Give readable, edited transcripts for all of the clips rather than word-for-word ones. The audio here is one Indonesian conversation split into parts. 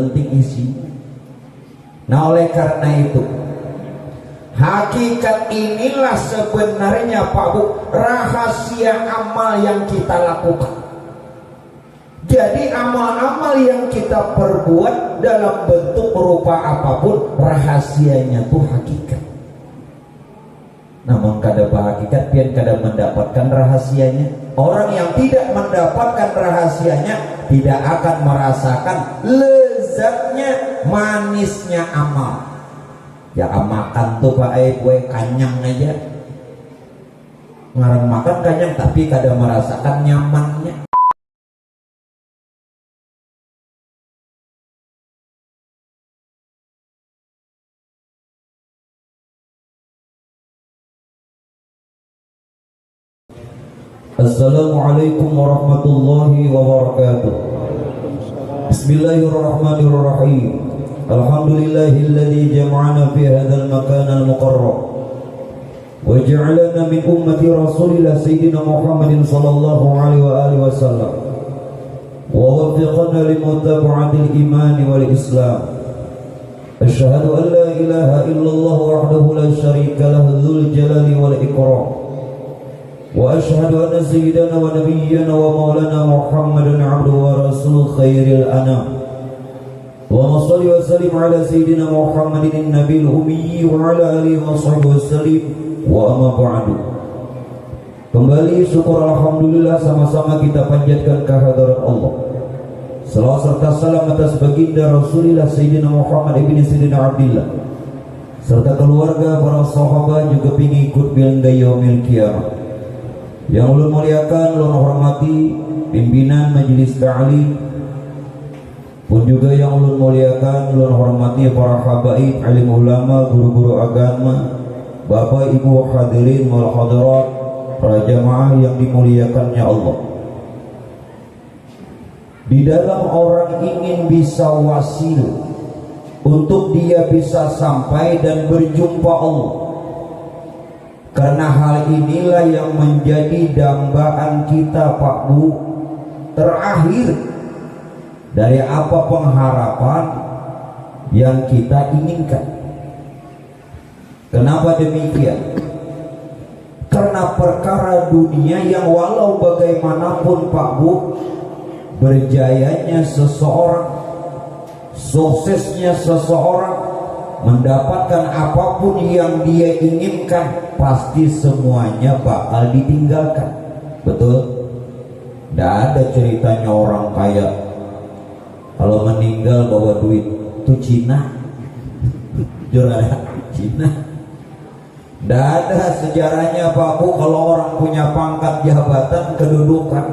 penting isi. Nah oleh karena itu, hakikat inilah sebenarnya Pak Bu, rahasia amal yang kita lakukan. Jadi amal-amal yang kita perbuat dalam bentuk rupa apapun, rahasianya tuh hakikat. Namun kada hakikat, pian kada mendapatkan rahasianya. Orang yang tidak mendapatkan rahasianya tidak akan merasakan lezatnya, manisnya amal. Ya makan tuh Pak gue kanyang aja, ngarang makan kanyang tapi kada merasakan nyamannya. Assalamualaikum warahmatullahi wabarakatuh. Bismillahirrahmanirrahim. Alhamdulillahilladzi jama'ana fi hadzal makan al-muqarrab wa ja'alana min ummati Rasulillah sayyidina Muhammadin sallallahu alaihi wa alihi wasallam wa waffiqna li mutaba'atil iman wal islam. Asyhadu an la ilaha illallah wahdahu la syarika lahu dzul jalali wal ikram. وأشهد أن سيدنا ونبينا ومولانا محمدا عبده ورسوله خير الأنام. اللهم صل وسلم على سيدنا محمد النبي الأمي وعلى آله وصحبه وسلم. وأما بعد. Kembali syukur alhamdulillah sama-sama kita panjatkan kehadirat Allah. Salawat serta salam atas baginda Rasulullah Sayyidina Muhammad ibn Sayyidina Abdillah serta keluarga, para sahabat juga pengikut hingga yaumil qiyamah. Yang ulun muliakan, ulun hormati pimpinan majelis ta'lim, pun juga yang ulun muliakan, ulun hormati para habaib, alim ulama, guru-guru agama, bapak ibu hadirin wal hadirat, para jamaah yang dimuliakannya Allah. Di dalam orang ingin bisa wasil untuk dia bisa sampai dan berjumpa Allah. Karena hal inilah yang menjadi dambaan kita Pak Bu, terakhir dari apa pengharapan yang kita inginkan. Kenapa demikian? Karena perkara dunia yang walau bagaimanapun Pak Bu, berjayanya seseorang, suksesnya seseorang, mendapatkan apapun yang dia inginkan, pasti semuanya bakal ditinggalkan. Betul? Tidak ada ceritanya orang kaya kalau meninggal bawa duit. Itu Cina. Jurada Cina. Tidak ada sejarahnya Pak Bu kalau orang punya pangkat, jabatan, kedudukan,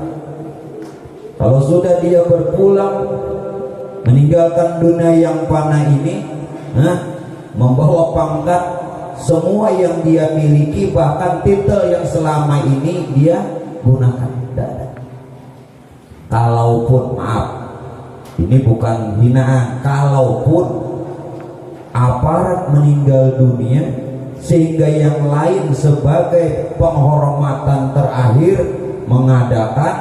kalau sudah dia berpulang meninggalkan dunia yang fana ini, membawa pangkat, semua yang dia miliki, bahkan titel yang selama ini dia gunakan. Kalaupun, maaf, ini bukan hinaan, kalaupun aparat meninggal dunia sehingga yang lain sebagai penghormatan terakhir mengadakan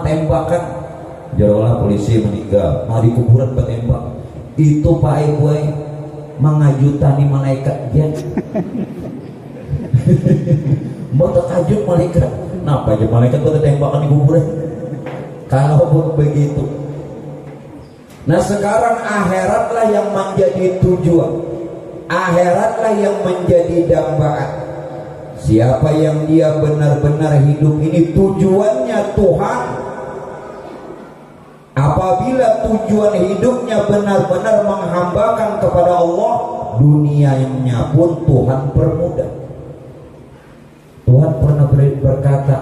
tembakan, jarolah polisi meninggal, di kuburan bertembak, itu Pak Ibu mengajutani malaikat jen. Mau terkajut malaikat. Kenapa aja malaikat kok tembakan di kuburan? Kalaupun begitu. Nah sekarang akhiratlah yang menjadi tujuan, akhiratlah yang menjadi dambaan. Siapa yang dia benar-benar hidup ini tujuannya Tuhan, apabila tujuan hidupnya benar-benar menghambakan kepada Allah, dunianya pun Tuhan permudah. Tuhan pernah berkata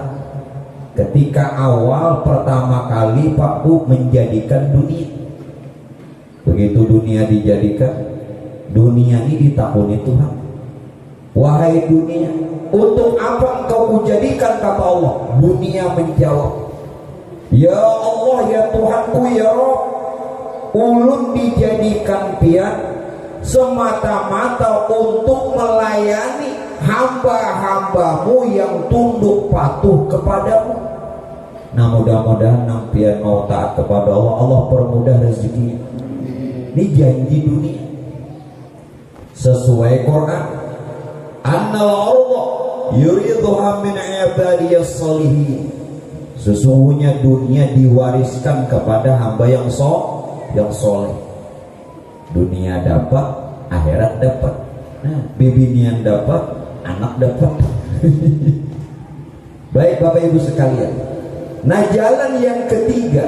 ketika awal pertama kali Pak Bu menjadikan dunia. Begitu dunia dijadikan, dunia ini ditakuni Tuhan. Wahai dunia, untuk apa engkau kujadikan, kata Allah. Dunia menjawab, ya Allah, ya Tuhanku, ya Rabb, ulun dijadikan pian semata-mata untuk melayani hamba-hambamu yang tunduk patuh kepadamu. Nah mudah-mudahan nampian mau taat kepada Allah, Allah permudah rezeki. Ini janji dunia sesuai Quran. Annal Allah yuridhuha min ibadiyas sholihin. Sesungguhnya dunia diwariskan kepada hamba yang soleh. Dunia dapat, akhirat dapat. Nah, bibinian dapat, anak dapat. Baik Bapak Ibu sekalian. Nah, jalan yang ketiga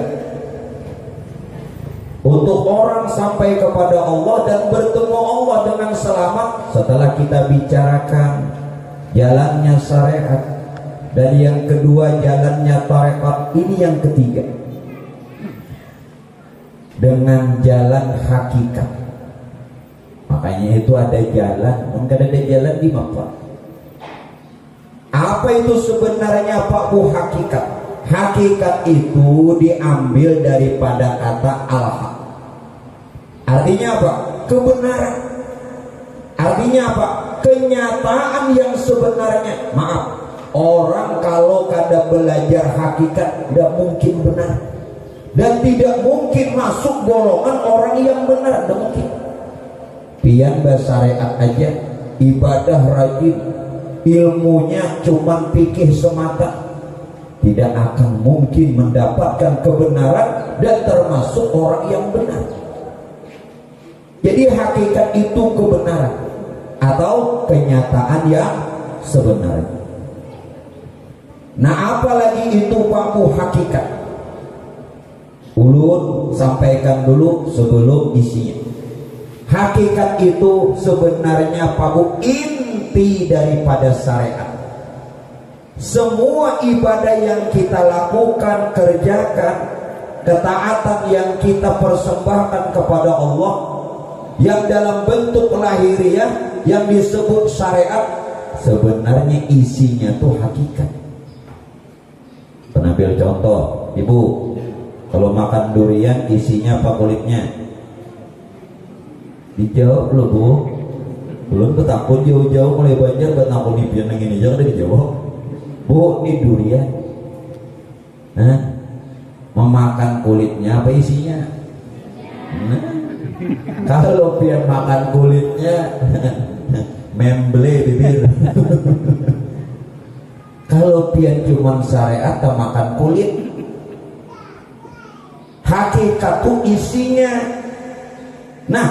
untuk orang sampai kepada Allah dan bertemu Allah dengan selamat, setelah kita bicarakan jalannya syariat dan yang kedua jalannya tarekat, ini yang ketiga dengan jalan hakikat. Makanya itu ada jalan, mungkin ada jalan di mana? Apa itu sebenarnya Pak Bu hakikat? Hakikat itu diambil daripada kata al-haq. Artinya apa? Kebenaran. Artinya apa? Kenyataan yang sebenarnya. Maaf, orang kalau kada belajar hakikat tidak mungkin benar dan tidak mungkin masuk golongan orang yang benar. Tidak mungkin. Pian bersyariat aja, ibadah rajin, ilmunya cuma fikih semata, tidak akan mungkin mendapatkan kebenaran dan termasuk orang yang benar. Jadi hakikat itu kebenaran atau kenyataan yang sebenarnya. Nah, apalagi itu Pak Bu hakikat? Ulun sampaikan dulu sebelum isinya. Hakikat itu sebenarnya Pak Bu inti daripada syariat. Semua ibadah yang kita lakukan, kerjakan, ketaatan yang kita persembahkan kepada Allah yang dalam bentuk lahiriah yang disebut syariat, sebenarnya isinya tuh hakikat. Penambil contoh, Ibu, kalau makan durian isinya apa kulitnya? Dijawab loh Bu. Belum ketakut jauh-jauh mulai Banjar buat nakul di pian yang ini, jangan dijawab. Bu, ini durian. Nah, memakan kulitnya apa isinya? Nah, kalau pian makan kulitnya memble bibir. Kalau pian cuma syariat atau makan kulit, hakikat itu isinya. Nah,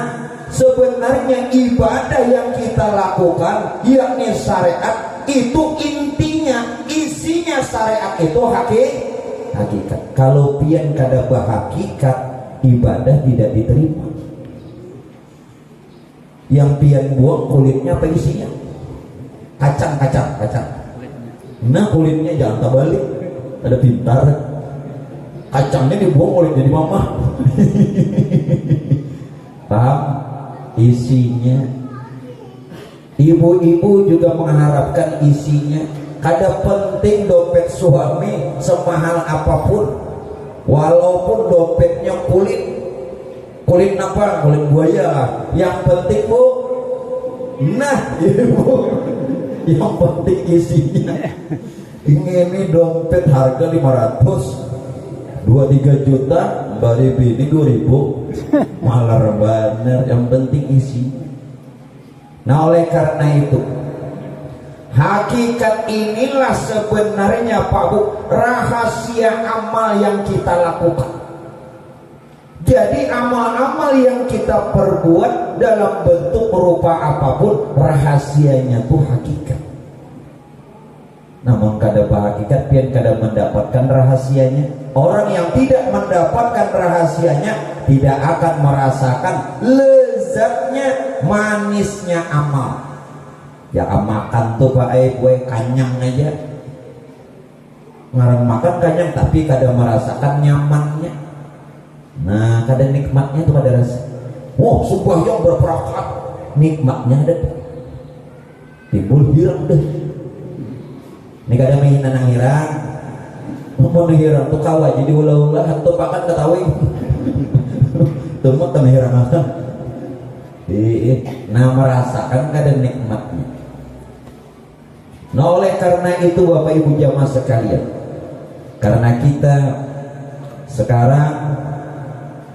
sebenarnya ibadah yang kita lakukan yakni syariat itu intinya, isinya syariat itu hakikat. Kalau pian kada berhakikat, ibadah tidak diterima. Yang pian buang kulitnya apa isinya? Kacang. Nah, kulitnya jangan terbalik, ada pintar. Kacangnya dibuang, kulitnya di mama. Paham? Isinya. Ibu-ibu juga mengharapkan isinya. Kada penting dompet suami semahal apapun, walaupun dompetnya kulit apa? Kulit buaya. Yang penting Bu, nah ibu, yang penting isinya. Ini dompet harga 500, 2-3 juta, bari bini 2000, malar bener. Yang penting isi. Nah, oleh karena itu, hakikat inilah sebenarnya Pak Bu, rahasia amal yang kita lakukan. Jadi amal-amal yang kita perbuat dalam bentuk berupa apapun, rahasianya itu hakikat. Namun kada hakikat pian kada mendapatkan rahasianya. Orang yang tidak mendapatkan rahasianya tidak akan merasakan lezatnya, manisnya amal. Ya makan tuh Pak gue kanyang aja, ngarang makan kanyang tapi kada merasakan nyamannya. Nah, kada nikmatnya tuh kada rasa. Wah, sembahyang berperakat, nikmatnya ada timbul hirang deh. Ini kada main nang hirang, mau hirang tuh kawa jadi ulah-ulah hantu pakan ketahui. Tuh mau temen hirang akan. Nah, merasakan kada nikmatnya. Nah, oleh karena itu Bapak Ibu jamaah sekalian, karena kita sekarang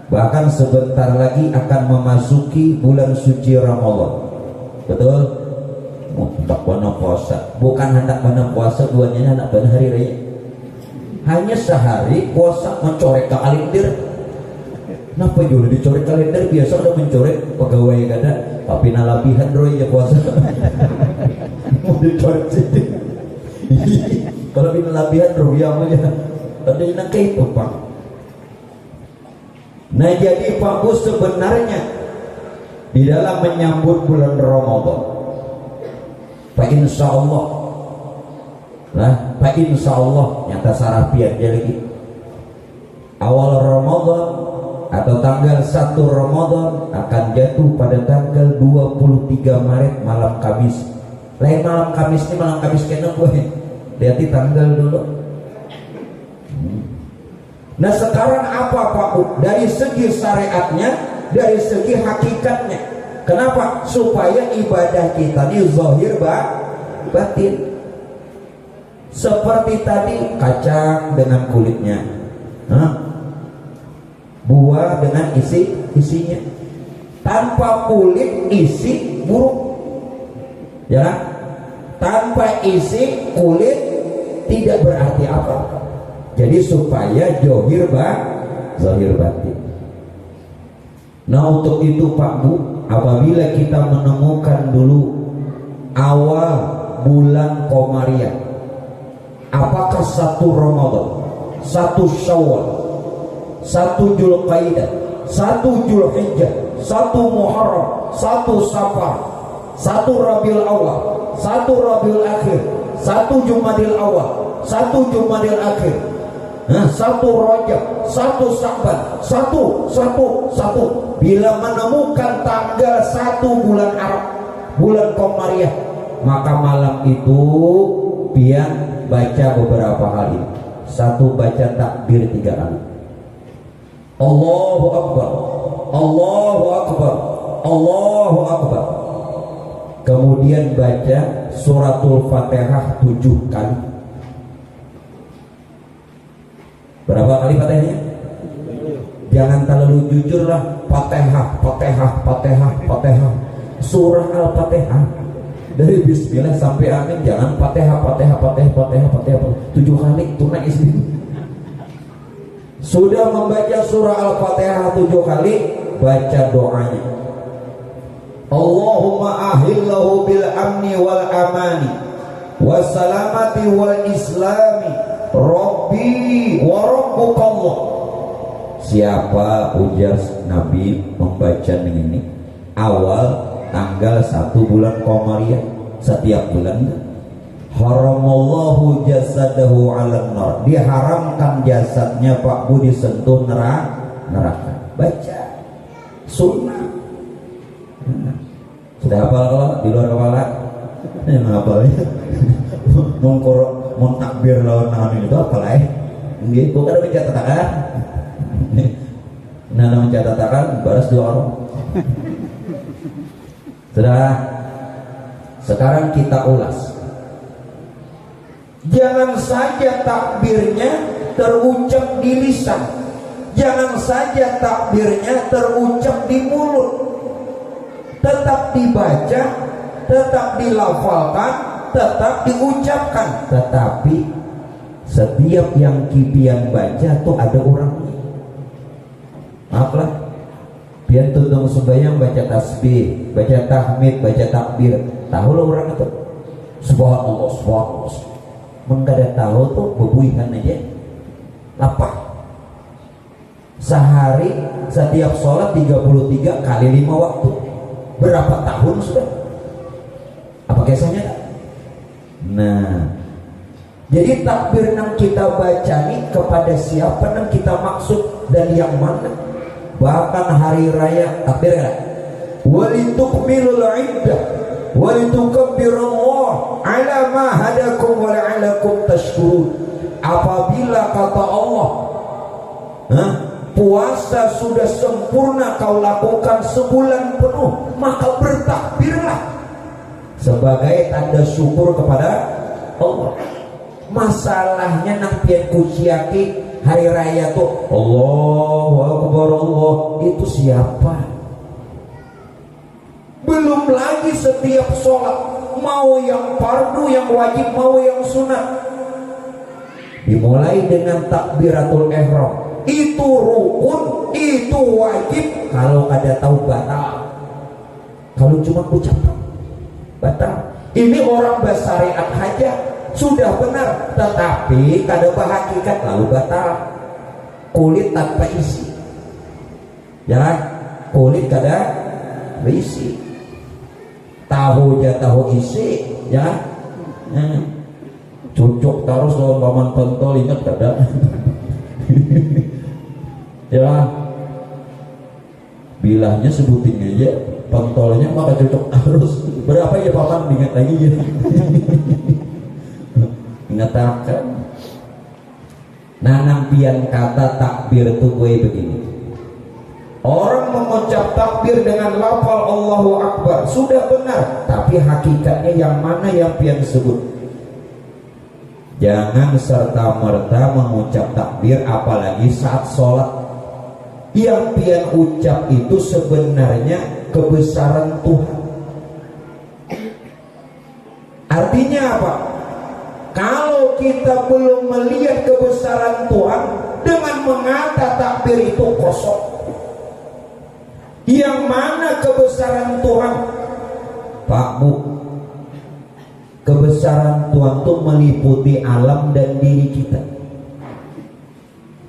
Bahkan sebentar lagi akan memasuki bulan suci Ramadan. Betul? Hendak benar puasa, bukan hendak benar puasa, duanya hendak benar hari raya. Hanya sehari puasa mencorek ke kalender. Kenapa juga dicorek kalender? Biasa udah mencorek pegawai kada, tapi nalabihan roy ya puasa. Mau dicorek sini. Kalau binalabihan roy aja. Ada yang kayak itu Pak. Nah jadi Pak Bu, sebenarnya di dalam menyambut bulan Ramadan, Pak Insya Allah, nah Pak Insya Allah nyata sarapian dia lagi awal Ramadan atau tanggal 1 Ramadan akan jatuh pada tanggal 23 Maret malam Kamis. Lain malam Kamis ini malam Kamis kena gue. Lihat tanggal dulu. Nah sekarang apa Pak Bu? Dari segi syariatnya, dari segi hakikatnya. Kenapa? Supaya ibadah kita ini zahir batin. Seperti tadi kacang dengan kulitnya, buah dengan isinya. Tanpa kulit isi buruk, ya. Tanpa isi kulit tidak berarti apa. Jadi supaya zahir batin. Nah untuk itu Pak Bu, apabila kita menemukan dulu awal bulan Komariah, apakah 1 Ramadan, 1 Syawal, 1 Dzulqa'dah, 1 Dzulhijjah, 1 Muharram, 1 Safar, 1 Rabiul Awal, 1 Rabiul Akhir, 1 Jumadil Awal, 1 Jumadil Akhir, 1 Rajab, 1 Sya'ban, 1. Bila menemukan tanggal 1 bulan Arab, bulan Komariah, maka malam itu pian baca beberapa kali. 1 baca takbir 3 kali. Allahu Akbar, Allahu Akbar, Allahu Akbar. Kemudian baca suratul Fatihah 7 kali. Berapa kali Fatihahnya? Jangan terlalu jujur lah. Fatihah. Surah Al-Fatihah dari Bismillah sampai Amin. Jangan Fatihah 7 kali tunai istri. Sudah membaca surah Al-Fatihah 7 kali, baca doanya. Allahumma ahillahu bil amni wal amani wassalamati wal islami Rabbi wa rabbukallah. Siapa ujar Nabi membaca ini awal tanggal 1 bulan Komariah setiap bulan, haramallahu jasadahu 'alan nar, diharamkan jasadnya Pak Bu disentuh neraka. Baca sunnah. Sudah hafal kalau di luar kepala? Hafalnya mau takbir lawan nahan itu apa lah nggih kok ada mencatatakan nah mencatatakan baras 2 orang. Sekarang kita ulas. Jangan saja takbirnya terucap di lisan, jangan saja takbirnya terucap di mulut, tetap dibaca, tetap dilafalkan, tetap diucapkan. Tetapi setiap yang kipian baca tuh ada orangnya. Maaflah, biar tutung sembahyang baca tasbih, baca tahmid, baca takbir, tahu lah orang itu subhanallah, subhanallah. Mengkada tahu tuh bebuihan aja lapar. Sehari setiap sholat 33 kali 5 waktu. Berapa tahun sudah? Apa kisahnya? Nah, jadi takbir yang kita baca ini kepada siapa yang kita maksud dan yang mana? Bahkan hari raya takbir kan? Walitukmilul iddah walitukabbirullaha ala ma hadakum wa la'allakum tashkurun. Apabila kata Allah, puasa sudah sempurna kau lakukan sebulan penuh, maka bertakbirlah sebagai tanda syukur kepada Allah. Masalahnya nang pian kuciaki hari raya tuh Allahu Akbar Allah, itu siapa? Belum lagi setiap sholat, mau yang fardu, yang wajib, mau yang sunat, dimulai dengan takbiratul ihram. Itu rukun, itu wajib. Kalau kada tahu batal, kalau cuma ucapan batal. Ini orang bersyariat aja sudah benar, tetapi kada berhakikat lalu batal. Kulit tanpa isi, ya, kulit kada berisi. Tahu aja tahu isi, ya. Cucuk terus lawan paman pentol, ingat kada? Ya, bilahnya sebutin aja, pentolnya maka cucuk terus. Berapa ya paman, ingat lagi ya. Ingatkan. Nah, nampian kata takbir itu gue begini. Orang mengucap takbir dengan lafal Allahu Akbar sudah benar, tapi hakikatnya yang mana yang pian sebut? Jangan serta-merta mengucap takbir apalagi saat sholat. Yang pian ucap itu sebenarnya kebesaran Tuhan. Artinya apa? Kalau kita belum melihat kebesaran Tuhan, dengan mengata takbir itu kosong. Yang mana kebesaran Tuhan? Pak Bu, kebesaran Tuhan itu meliputi alam dan diri kita.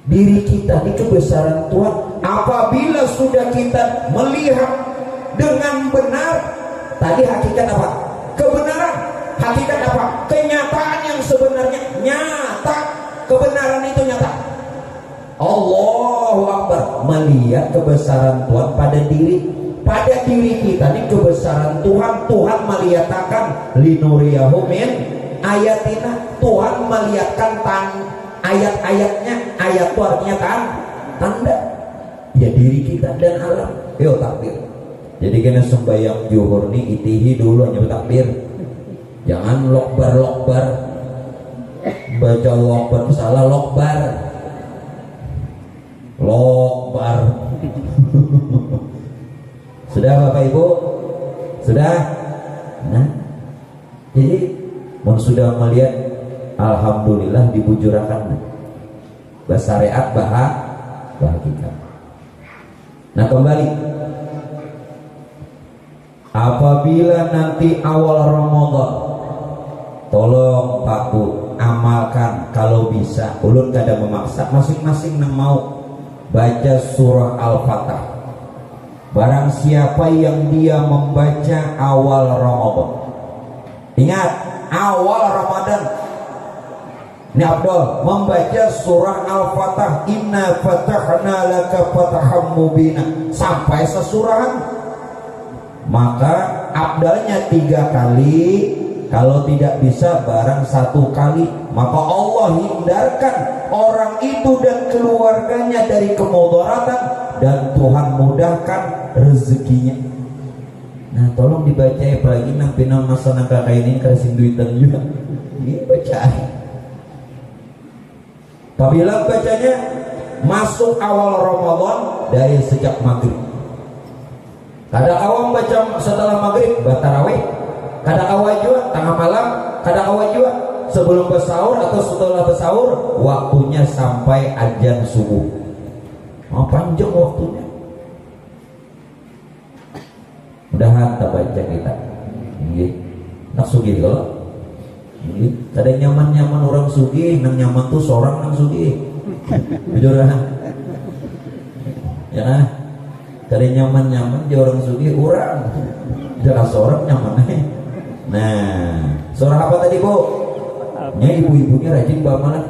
Diri kita ini kebesaran Tuhan. Apabila sudah kita melihat dengan benar, tadi hakikat apa? Kebenaran. Hakikat apa? Kenyataan yang sebenarnya nyata. Kebenaran itu nyata. Allahu Akbar, melihat kebesaran Tuhan pada diri kita ini kebesaran Tuhan. Tuhan melihatkan linuriyahu min ayatina, Tuhan melihatkan ayat-ayatnya. Ayat itu artinya tanda ya diri kita dan alam. Yo takbir. Jadi kena sembahyang zuhur nih itihi dulu hanya takbir. Jangan lokbar baca lokbar, salah lokbar. Sudah Bapak Ibu? Sudah? Nah, jadi sudah melihat, alhamdulillah dibujurakan bersyariat bahagia. Nah, kembali, apabila nanti awal Ramadan, tolong Pak Bu amalkan kalau bisa. Ulun kada memaksa, masing-masing yang mau baca surah Al-Fatah. Barang siapa yang dia membaca awal Ramadan, ingat awal Ramadan, ini Abdul membaca surah Al-Fatah, inna fatahna laka fataham mubina, sampai sesurahan, maka abdalnya 3 kali. Kalau tidak bisa barang 1 kali, maka Allah hindarkan orang itu dan keluarganya dari kemudaratan, dan Tuhan mudahkan rezekinya. Nah, tolong dibaca apalagi nang pinang masa nang kakak ini kasih duitan juga. Ini baca. Apabila bacanya masuk awal Ramadan dari sejak maghrib. Kada awam baca setelah maghrib batarawih. Kada awal juga tengah malam, kada awal juga sebelum bersahur atau setelah bersahur, waktunya sampai azan subuh. Panjang waktunya. Mudahan tak baca kita. Nak sugih kalau. Kada nyaman-nyaman orang sugih, nang nyaman tuh seorang nang sugih. Jujur ya. Kada nyaman-nyaman dia orang sugih orang. Jangan seorang nyaman. Nah, surah apa tadi Bu? Nya ibu-ibunya rajin bamalan.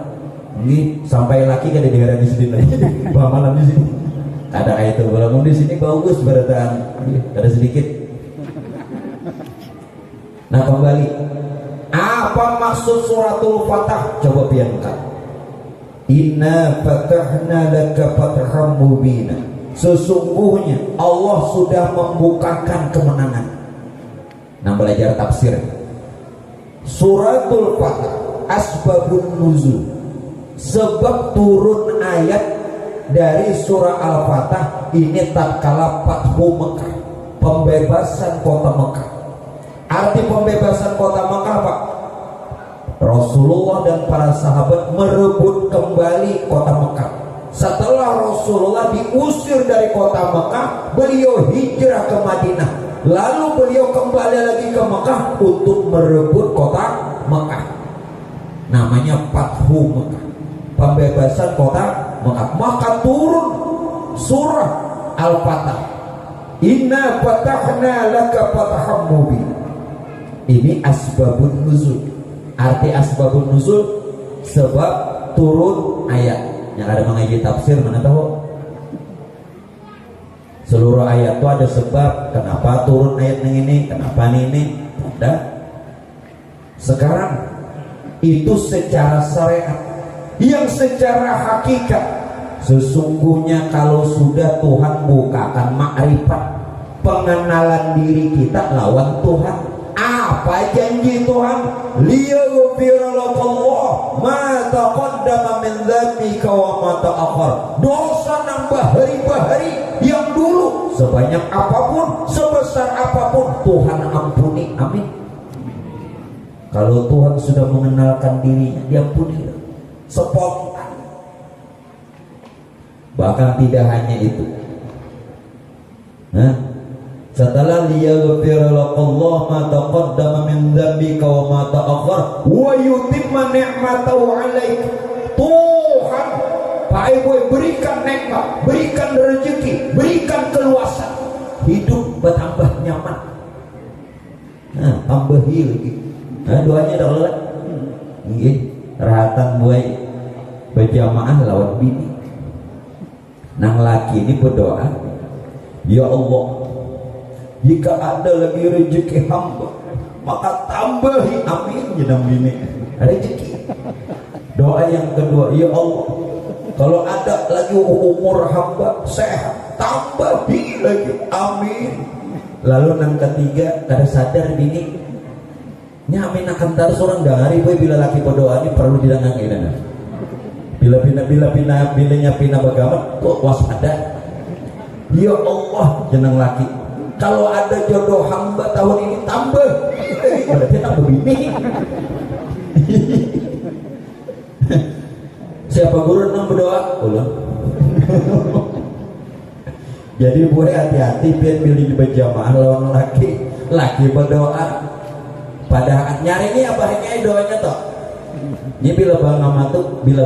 Ini sampai laki kada dengaran di sini lagi. Bamalan di sini. Ada kayak itu. Kalau di sini bagus berataan. Ada sedikit. Nah, kembali. Apa maksud suratul Fatah? Coba piankan. Inna fatahna laka fatham mubina. Sesungguhnya Allah sudah membukakan kemenangan. Nah, belajar tafsir suratul Fatah, asbabun nuzul. sebab turun ayat dari surah Al-Fatah ini tatkala Fathu Mekah, pembebasan kota Mekah. Arti pembebasan kota Mekah Pak, Rasulullah dan para sahabat merebut kembali kota Mekah. Setelah Rasulullah diusir dari kota Mekah, beliau hijrah ke Madinah. Lalu beliau kembali lagi ke Mekah untuk merebut kota Mekah. Namanya Fathu Mekah, pembebasan kota Mekah. Maka turun surah Al-Fatah, Inna fatahna laka fathan mubin. Ini asbabun nuzul. Arti asbabun nuzul, sebab turun ayat. Yang ada mengaji tafsir mana tahu? Seluruh ayat itu ada sebab kenapa turun ayat ini, kenapa ini. Ada. Sekarang itu secara syariat, yang secara hakikat sesungguhnya kalau sudah Tuhan bukakan makrifat, pengenalan diri kita lawan Tuhan. Apa janji Tuhan? Liyaghfira lakallahu ma taqaddama min dzambika wa ma ta'akhkhar. Dosa nang bahari-bahari yang dulu, sebanyak apapun, sebesar apapun, Tuhan ampuni. Amin. Kalau Tuhan sudah mengenalkan dirinya, diampuni spontan. Bahkan tidak hanya itu. Setelah liyaghfira lakallahu ma taqaddama min dzambika wa ma ta'akhkhar wa yutimma ni'matahu 'alaik. Tuhan Pak Ibu berikan nikmat, berikan rezeki, berikan keluasan, hidup bertambah nyaman. Tambahi lagi. Doanya dah lelah. Nggih, rahatan buai berjamaah lawan bini. Nang laki ini berdoa, ya Allah, jika ada lagi rezeki hamba, maka tambahi, amin, jenam bini rezeki. Doa yang kedua, ya Allah, kalau ada lagi umur hamba sehat, tambahi lagi, amin. Lalu nang ketiga, kada sadar bini, nyamin akan terus orang dari boy bila laki berdoa ini perlu didengar ini. Bila pina bagaimana tuh waspada. Ya Allah, jenang laki, kalau ada jodoh hamba tahun ini tambah, berarti tambah bini. Siapa guru nang berdoa? Ulang. Jadi boleh hati-hati biar pilih berjamaah lawan laki berdoa. Padahal nyarinya apa hanya doanya toh. Ini bila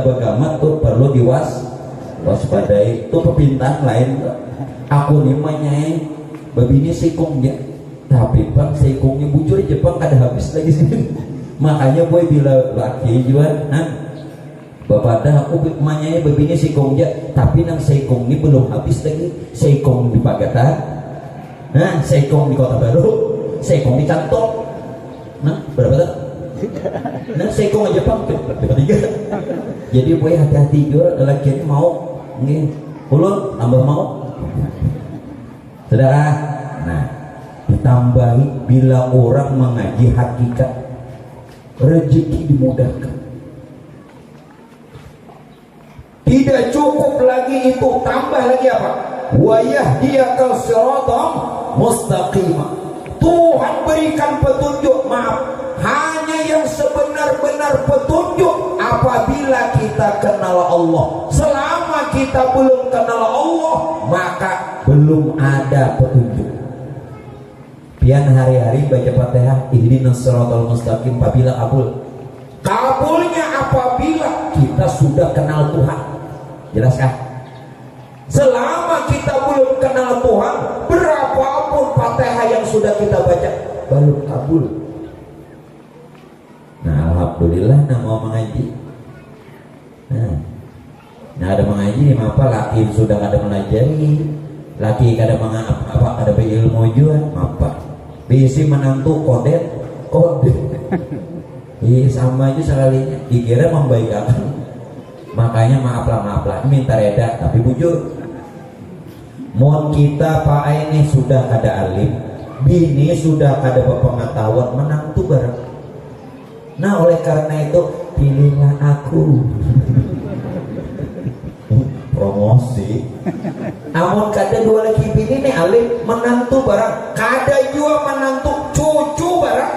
bagamat tuh perlu waspadai. Itu perpintaan lain. Aku nih manyai babini sikung dia, tapi bang sikungnya bujur Jepang kada habis lagi sih. Makanya boy bila laki juga, bapak dah aku manyai babini sikung dia, tapi nang sikung ini belum habis lagi. Sikung di Pagatan, sikung di Kota Baru, sikung di Cantong. Berapa tak? Sikung aja Jepang ketiga. Jadi boy hati-hati juga laki ini mau, ulun tambah mau. Saudara, ditambahi bila orang mengaji hakikat, rezeki dimudahkan. Tidak cukup lagi itu, tambah lagi apa? Wa yahdiyakal siratan mustaqimah. Tuhan berikan petunjuk, maaf, hanya yang sebenar-benar petunjuk apabila kita kenal Allah. Selama kita belum kenal Allah, maka belum ada petunjuk. Pian hari-hari baca Fatihah, ihdinas siratal mustaqim, apabila kabulnya apabila kita sudah kenal Tuhan. Jelaskah? Selama kita belum kenal Tuhan, berapapun Fatihah yang sudah kita baca belum kabul. Alhamdulillah mau mengaji. Ada mengaji, apa laki sudah ada melajari, laki kada apa ada berilmu juga, apa bisi menantu kode. Sama aja sekalinya, dikira membaikkan. Makanya maaflah, minta reda, tapi bujur. Mohon kita Pak ini sudah kada alim, bini sudah kada berpengetahuan, menantu bareng. Oleh karena itu pilihlah aku. promosi. Amun kada dua lagi bini nih alim menantu barang, kada jua menantu cucu barang.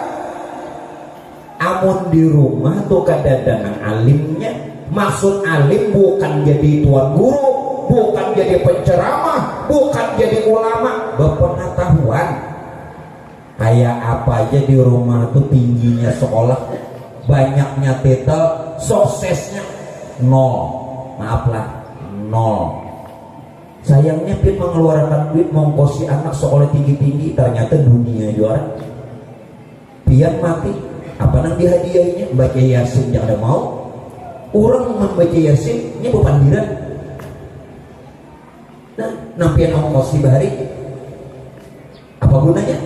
Amun di rumah tuh kada dengan alimnya. Maksud alim bukan jadi tuan guru, bukan jadi penceramah, bukan jadi ulama, berpengetahuan. Kayak apa aja di rumah tuh tingginya sekolah, banyaknya titel, suksesnya nol. Maaflah, nol. Sayangnya Pin mengeluarkan duit mengkosi anak sekolah tinggi-tinggi, ternyata dunia juara. Pian mati, apa nang dihadiahinya? Baca Yasin yang ada mau. Orang membaca Yasin, ini bepandiran. Nah, nampian ongkosi bahari, apa gunanya?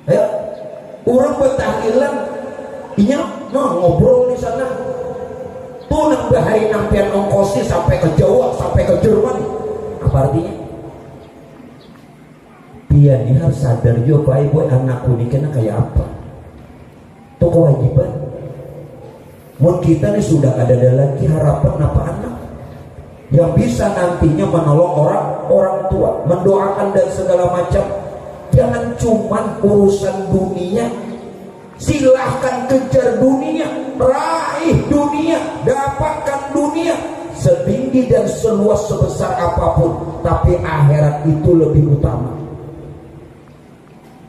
Ayo, orang bertahlilan, inya, ngobrol di sana. Tuh nang bahari nampian ongkosi sampai ke Jawa, sampai ke Jerman. Apa artinya? Pian ini harus sadar juga, boy anakku ini kena kayak apa? Itu kewajiban. Mun kita nih sudah ada lagi harapan apa anak yang bisa nantinya menolong orang tua, mendoakan dan segala macam. Jangan cuman urusan dunia. Silahkan kejar dunia, raih dunia, dapatkan dunia setinggi dan seluas sebesar apapun, tapi akhirat itu lebih utama.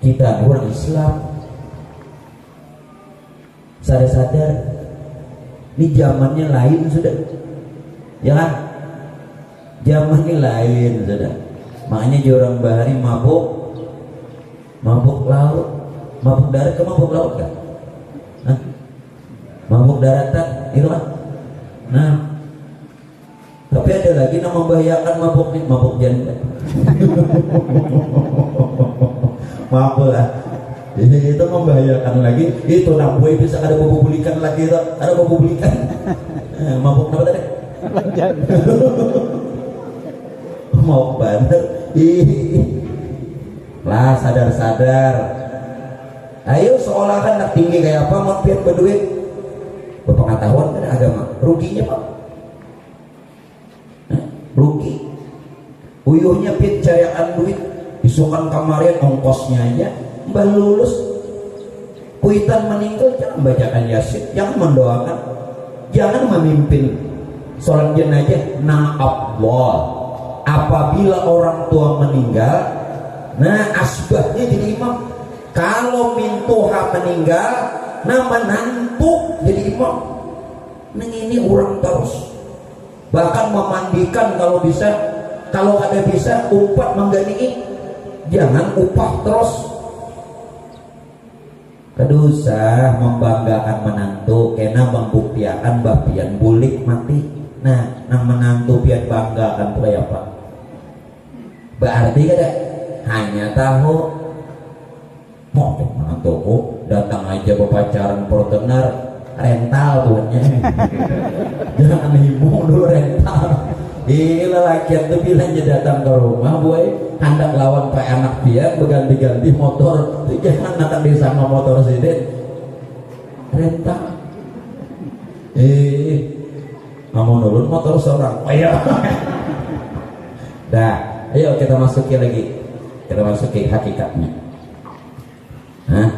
Kita orang Islam sadar-sadar ini zamannya lain sudah, ya kan? Zamannya lain sudah. Makanya orang bahari mabuk laut, mabuk darat ke mabuk laut kan? Hah? Mabuk daratan itu kan? Nah, tapi ada lagi yang membahayakan mabuk janda. Maaf lah. Itu membahayakan lagi. Itu nambuai bisa ada bobo-bulikan lagi itu. Ada bobo-bulikan. Mabuk apa tadi? Mau bener. Lah sadar-sadar. Ayo seolah kan nak tinggi kayak apa, mau pian berduit. Berpengetahuan kan agama. Ruginya pak? Rugi. Uyuhnya pian carian duit. Isukan kemarin ongkosnya aja. Mbah lulus kuitan meninggal, jangan bacakan Yasin, jangan mendoakan, jangan memimpin sholat jenazah. Nah Allah, apabila orang tua meninggal, nah asbahnya jadi imam. Kalau mintuha meninggal, nah menantu jadi imam. Nah ini orang terus, bahkan memandikan kalau bisa, kalau ada bisa umpat mengganti, jangan upah terus. Kedusa membanggakan menantu kena membuktiakan bapian bulik mati. Nah, nang menantu pian banggakan tuh kayak apa? Berarti kada hanya tahu mau menantuku datang aja berpacaran pertenar rental tuhnya. Jangan hibung dulu rental. Gila lakian tuh bilang dia datang ke rumah boy, hendak lawan pak anak dia berganti-ganti motor. Tuh jangan datang di sama motor sini rental. Mau nurun motor seorang. Ayo. Dah, ayo kita masuki lagi. Kita masuki hakikatnya. Hah?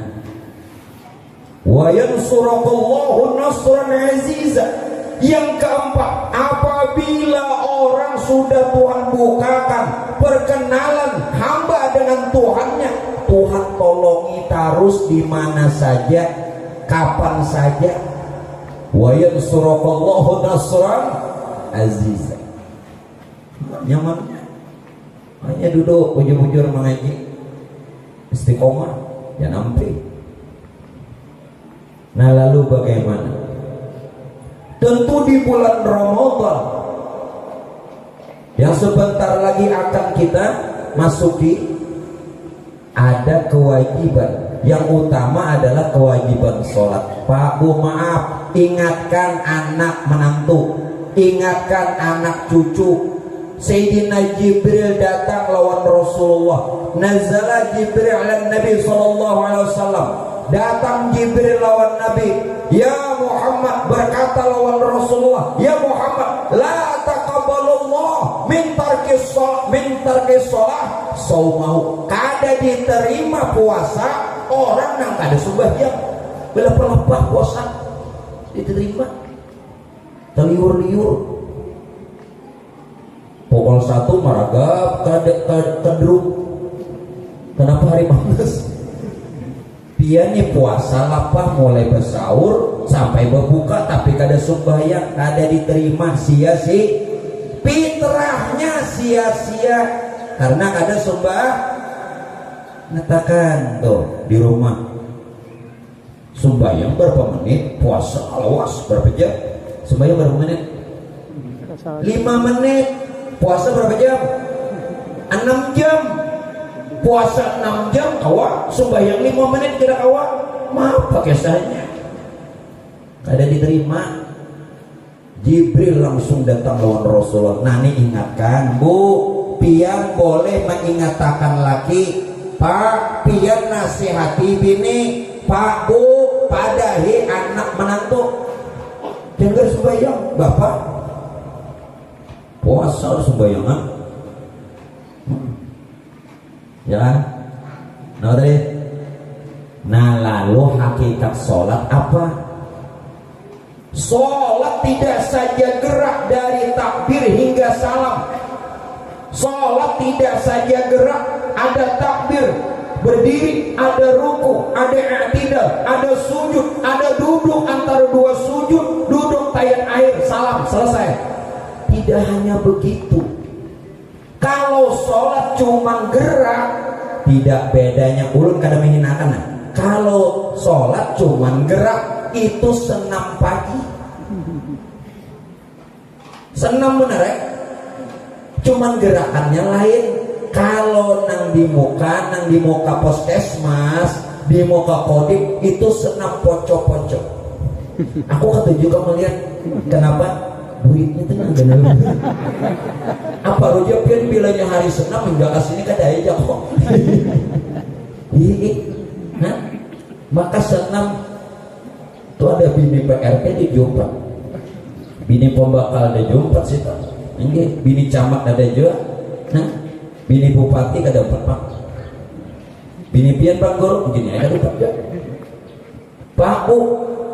Wa yansurakallahu nasran aziza. Yang keempat, apabila orang sudah Tuhan bukakan perkenalan hamba dengan Tuhannya, Tuhan tolongi terus di mana saja, kapan saja. Wa yansurakallahu nasran aziza. Nyaman. Hanya duduk bujur-bujur mengaji, istiqomah, ya nampi. Nah lalu bagaimana? Tentu di bulan Ramadan yang sebentar lagi akan kita masuki, ada kewajiban. Yang utama adalah kewajiban sholat. Pak Bu maaf, ingatkan anak menantu, ingatkan anak cucu. Sayyidina Jibril datang lawan Rasulullah. Nazala Jibril ala Nabi sallallahu alaihi wasallam. Datang Jibril lawan Nabi. Ya Muhammad, berkata lawan Rasulullah, ya Muhammad, la taqab min tarkis shalah saumahu. Kada diterima puasa orang nang kada sembahyang. Belepah-lepah puasa diterima. Teliur-liur. Pukul 1 maragap kedruk. Kenapa hari malas? Piannya puasa lapah mulai bersaur sampai berbuka tapi kada sembahyang, kada diterima, sia-sia. Fitrahnya sia-sia karena kada sembah. Ngatakan tuh di rumah sembahyang berapa menit, puasa awas berapa jam? Sembahyang berapa menit? 5 menit. Puasa berapa jam? 6 jam. Puasa 6 jam kawa, sembahyang 5 menit kira kawa. Maaf pakai sahnya. Kada diterima. Jibril langsung datang lawan Rasulullah. Nani ingatkan, Bu, pian boleh mengingatkan laki. Pak, pian nasihati bini. Pak, Bu, padahi anak menantu. Jangan sembahyang, Bapak. Puasa harus sembahyang, ya. Nah, lalu hakikat sholat apa? Sholat tidak saja gerak dari takbir hingga salam. Sholat tidak saja gerak, ada takbir, berdiri, ada ruku, ada i'tidal, ada sujud, ada duduk antara dua sujud, duduk tayat air, salam, selesai. Tidak hanya begitu. Kalau sholat cuma gerak, tidak bedanya ulun kada menghinakan. Nah, kalau sholat cuma gerak itu senam pagi. Senam bener ya? Cuman gerakannya lain. Kalau nang di muka puskesmas, di muka kodim itu senam pocok-pocok. Aku kata juga melihat kenapa duitnya tenang bener. Apa rujak pian bilanya hari senam hingga kesini kada aja kok. Nah, maka senam itu ada bini PRT di Jombang, bini pembakal ada Jombang sih tak. Ini bini camat ada juga, nah bini bupati kada dapat, bini pian Pak Guru begini ada dapat. Pak Bu,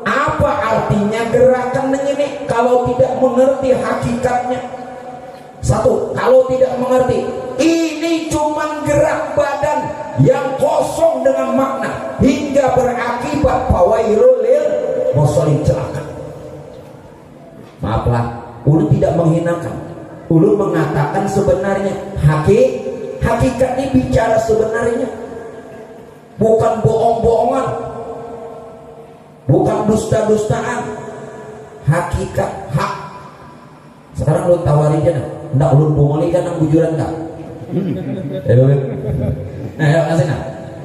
apa artinya gerakan ini kalau tidak mengerti hakikatnya? Satu, kalau tidak mengerti, ini cuma gerak badan yang kosong dengan makna hingga berakibat fawailul lil musallin, celaka. Maaflah, ulun tidak menghinakan. Ulun mengatakan sebenarnya hakikat ini bicara sebenarnya, bukan bohong-bohongan, bukan dusta-dustaan. Hakikat hak. Sekarang ulun tawarin aja nah. Ndak ulun bongoli kan nang bujuran enggak? Nah, ayo kasih nah.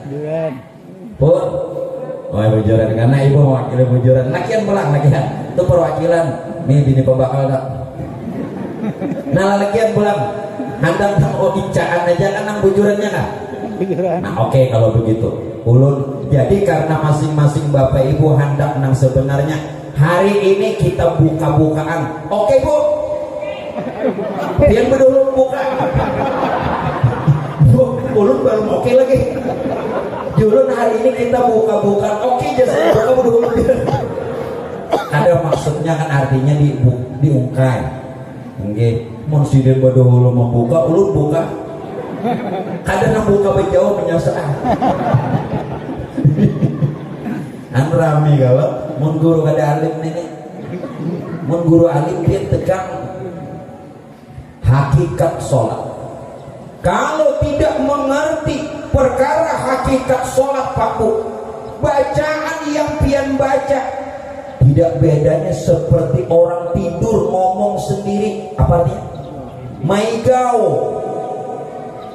Bujuran. Pun. Oh, bujuran karena ibu mewakili bujuran. Lakian belang lakian. Itu perwakilan. Nih bini pembakal enggak? Nah, lakian belang. Handang tang icaan aja kan nang bujurannya kan? Nah, oke kalau begitu. Ulun jadi karena masing-masing Bapak Ibu hendak nang sebenarnya hari ini kita buka-bukaan. Oke, Bu. Yang berdulu buka. Ulun baru oke lagi. Julun hari ini kita buka-bukaan. Oke, jasa buka berdulu. Ada maksudnya kan artinya diungkai. Oke, monsiden berdulu membuka, ulun buka. Kadang nang buka berjauh menyasar. An rame kalau mun guru kada alim ini. Mun guru alim dia tegang hakikat sholat. Kalau tidak mengerti perkara hakikat sholat Pak Bu, bacaan yang pian baca tidak bedanya seperti orang tidur ngomong sendiri. Apa artinya?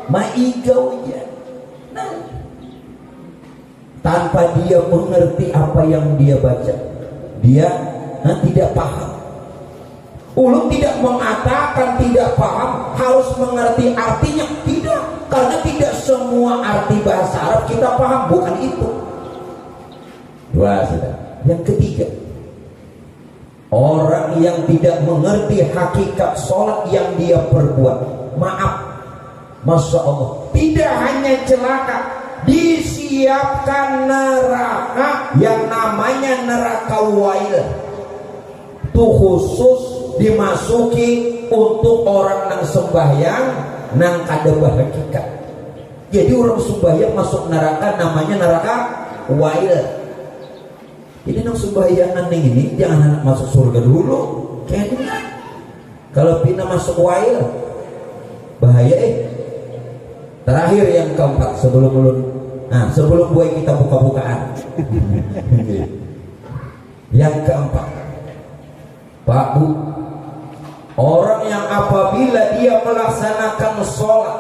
Maigau aja. Nah, tanpa dia mengerti apa yang dia baca, dia tidak paham. Ulun tidak mengatakan tidak paham harus mengerti artinya, tidak, karena tidak semua arti bahasa Arab kita paham, bukan itu. Dua sudah. Yang ketiga, Orang yang tidak mengerti hakikat sholat yang dia perbuat, maaf, Masya Allah, tidak hanya celaka, disiapkan neraka yang namanya neraka wail. Itu khusus dimasuki untuk orang yang sembahyang nang kada hakikat. Jadi orang sembahyang masuk neraka namanya neraka wail. Jadi nang sembahyangan ini jangan anak masuk surga dulu, kayaknya. Kalau pina masuk wail bahaya. Terakhir yang keempat sebelum buat kita buka-bukaan. Yang keempat, Pak Bu, orang yang apabila dia melaksanakan sholat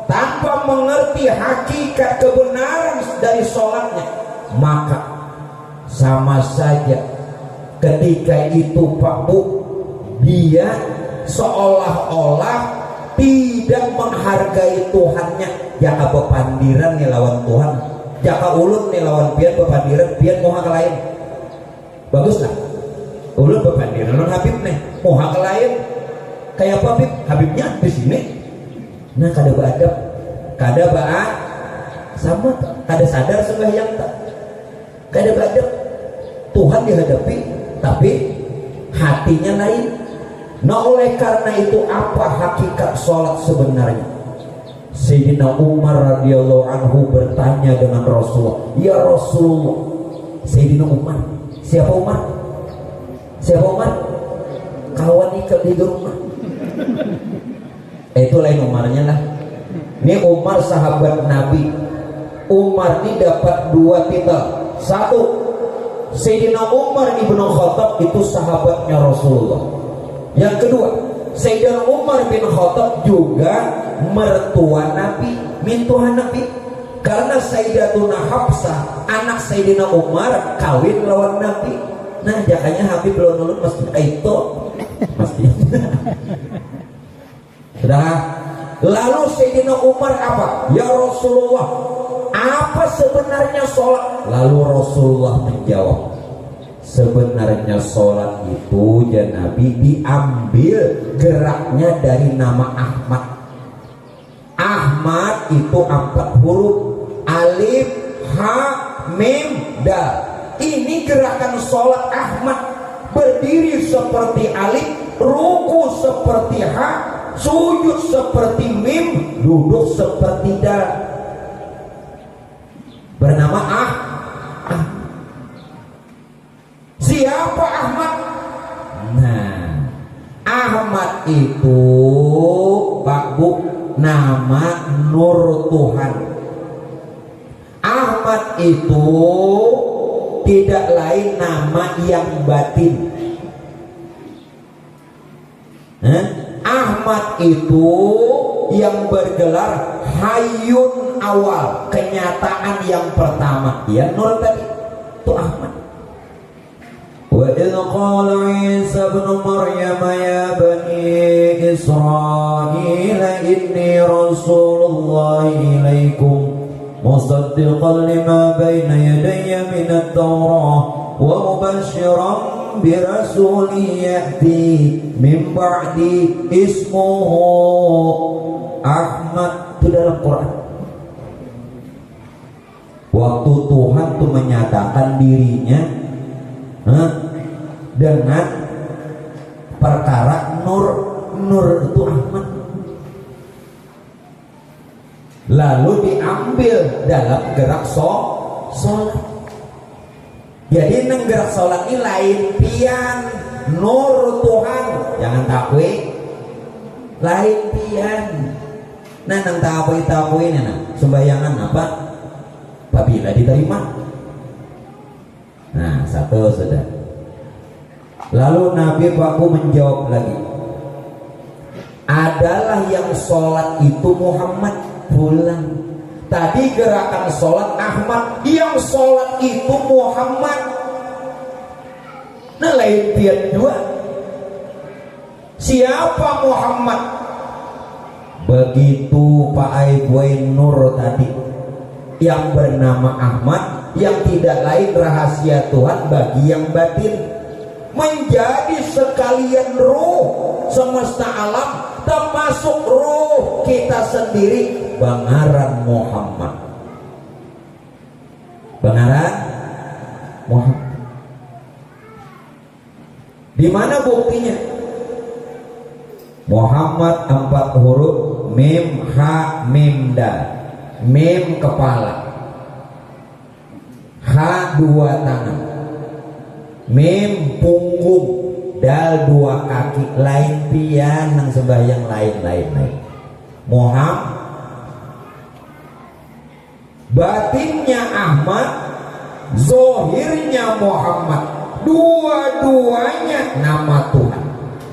tanpa mengerti hakikat kebenaran dari sholatnya, maka sama saja ketika itu Pak Bu, dia seolah-olah tidak menghargai Tuhannya. Jaka bepandiran nih lawan Tuhan, jaka ulun nih lawan pian bepandiran, pian moha ke lain. Bagus lah, ulun bepandiran lawan Habib nih moha ke lain. Kayak apa Habib? Habibnya di sini. Nah kada beadab, kada baat sama, kada sadar sembahyang tak, kada beadab. Tuhan dihadapi tapi hatinya lain. Nah oleh karena itu apa hakikat sholat sebenarnya? Sayyidina Umar radhiyallahu anhu bertanya dengan Rasulullah, ya Rasulullah. Sayyidina Umar, siapa Umar? Siapa Umar? Kawan ikat di rumah. Itu lain Umarnya lah. Ini Umar sahabat Nabi. Umar ini dapat dua titel. Satu, Sayyidina Umar ibnu Khattab itu sahabatnya Rasulullah. Yang kedua, Sayyidina Umar bin Khattab juga mertua Nabi, mintuhan Nabi. Karena Sayyidatuna Hafsah, anak Sayyidina Umar, kawin lawan Nabi. Nah, jakanya Habib belum mesti itu, mesti. Sudah. Lalu Sayyidina Umar apa? Ya Rasulullah, apa sebenarnya sholat? Lalu Rasulullah menjawab, sebenarnya sholat itu ya Nabi diambil geraknya dari nama Ahmad. Ahmad itu 4 huruf, alif, ha, mim, dal. Ini gerakan sholat Ahmad. Berdiri seperti alif, ruku seperti ha, sujud seperti mim, duduk seperti dal. Bernama Siapa Ahmad? Nah, Ahmad itu Pak Bu, nama Nur Tuhan. Ahmad itu tidak lain nama yang batin. Ahmad itu yang bergelar Hayyun awal, kenyataan yang pertama. Ya Nur tadi itu Ahmad. وَإِذْ قَالَ عِيسَى ابْنُ مَرْيَمَ يَا بَنِي إِسْرَائِيلَ إِنِّي رَسُولُ اللَّهِ إِلَيْكُمْ مُصَدِّقًا لِمَا بَيْنَ يَدَيَّ مِنَ التَّوْرَاةِ وَمُبَشِّرًا بِرَسُولٍ يَأْتِي مِنْ بَعْدِي اسْمُهُ Ahmad. Itu dalam Quran. Waktu Tuhan tuh menyatakan dirinya dengan perkara Nur itu Ahmad, lalu diambil dalam gerak sholat. Jadi neng gerak sholat ini lain pian Nur Tuhan, jangan takwi lain pian. Nah neng takwi nah sembayangan apa apabila diterima. Nah satu sudah. Lalu Nabi Paku menjawab lagi, adalah yang sholat itu Muhammad pulang. Tadi gerakan sholat Ahmad, yang sholat itu Muhammad. Nah lain tiap dua. Siapa Muhammad? Begitu Pak Aibuai Nur tadi, yang bernama Ahmad, yang tidak lain rahasia Tuhan bagi yang batin. menjadi sekalian ruh semesta alam, termasuk ruh kita sendiri. Bangaran Muhammad, bangaran Muhammad. Di mana buktinya? Muhammad 4 huruf, mim ha mim dal. Mim kepala, ha 2 tangan, mim punggung, dal 2 kaki. Lain pian nang sembahyang lain. Muhammad, batinnya Ahmad, zohirnya Muhammad. Dua-duanya nama Tuhan.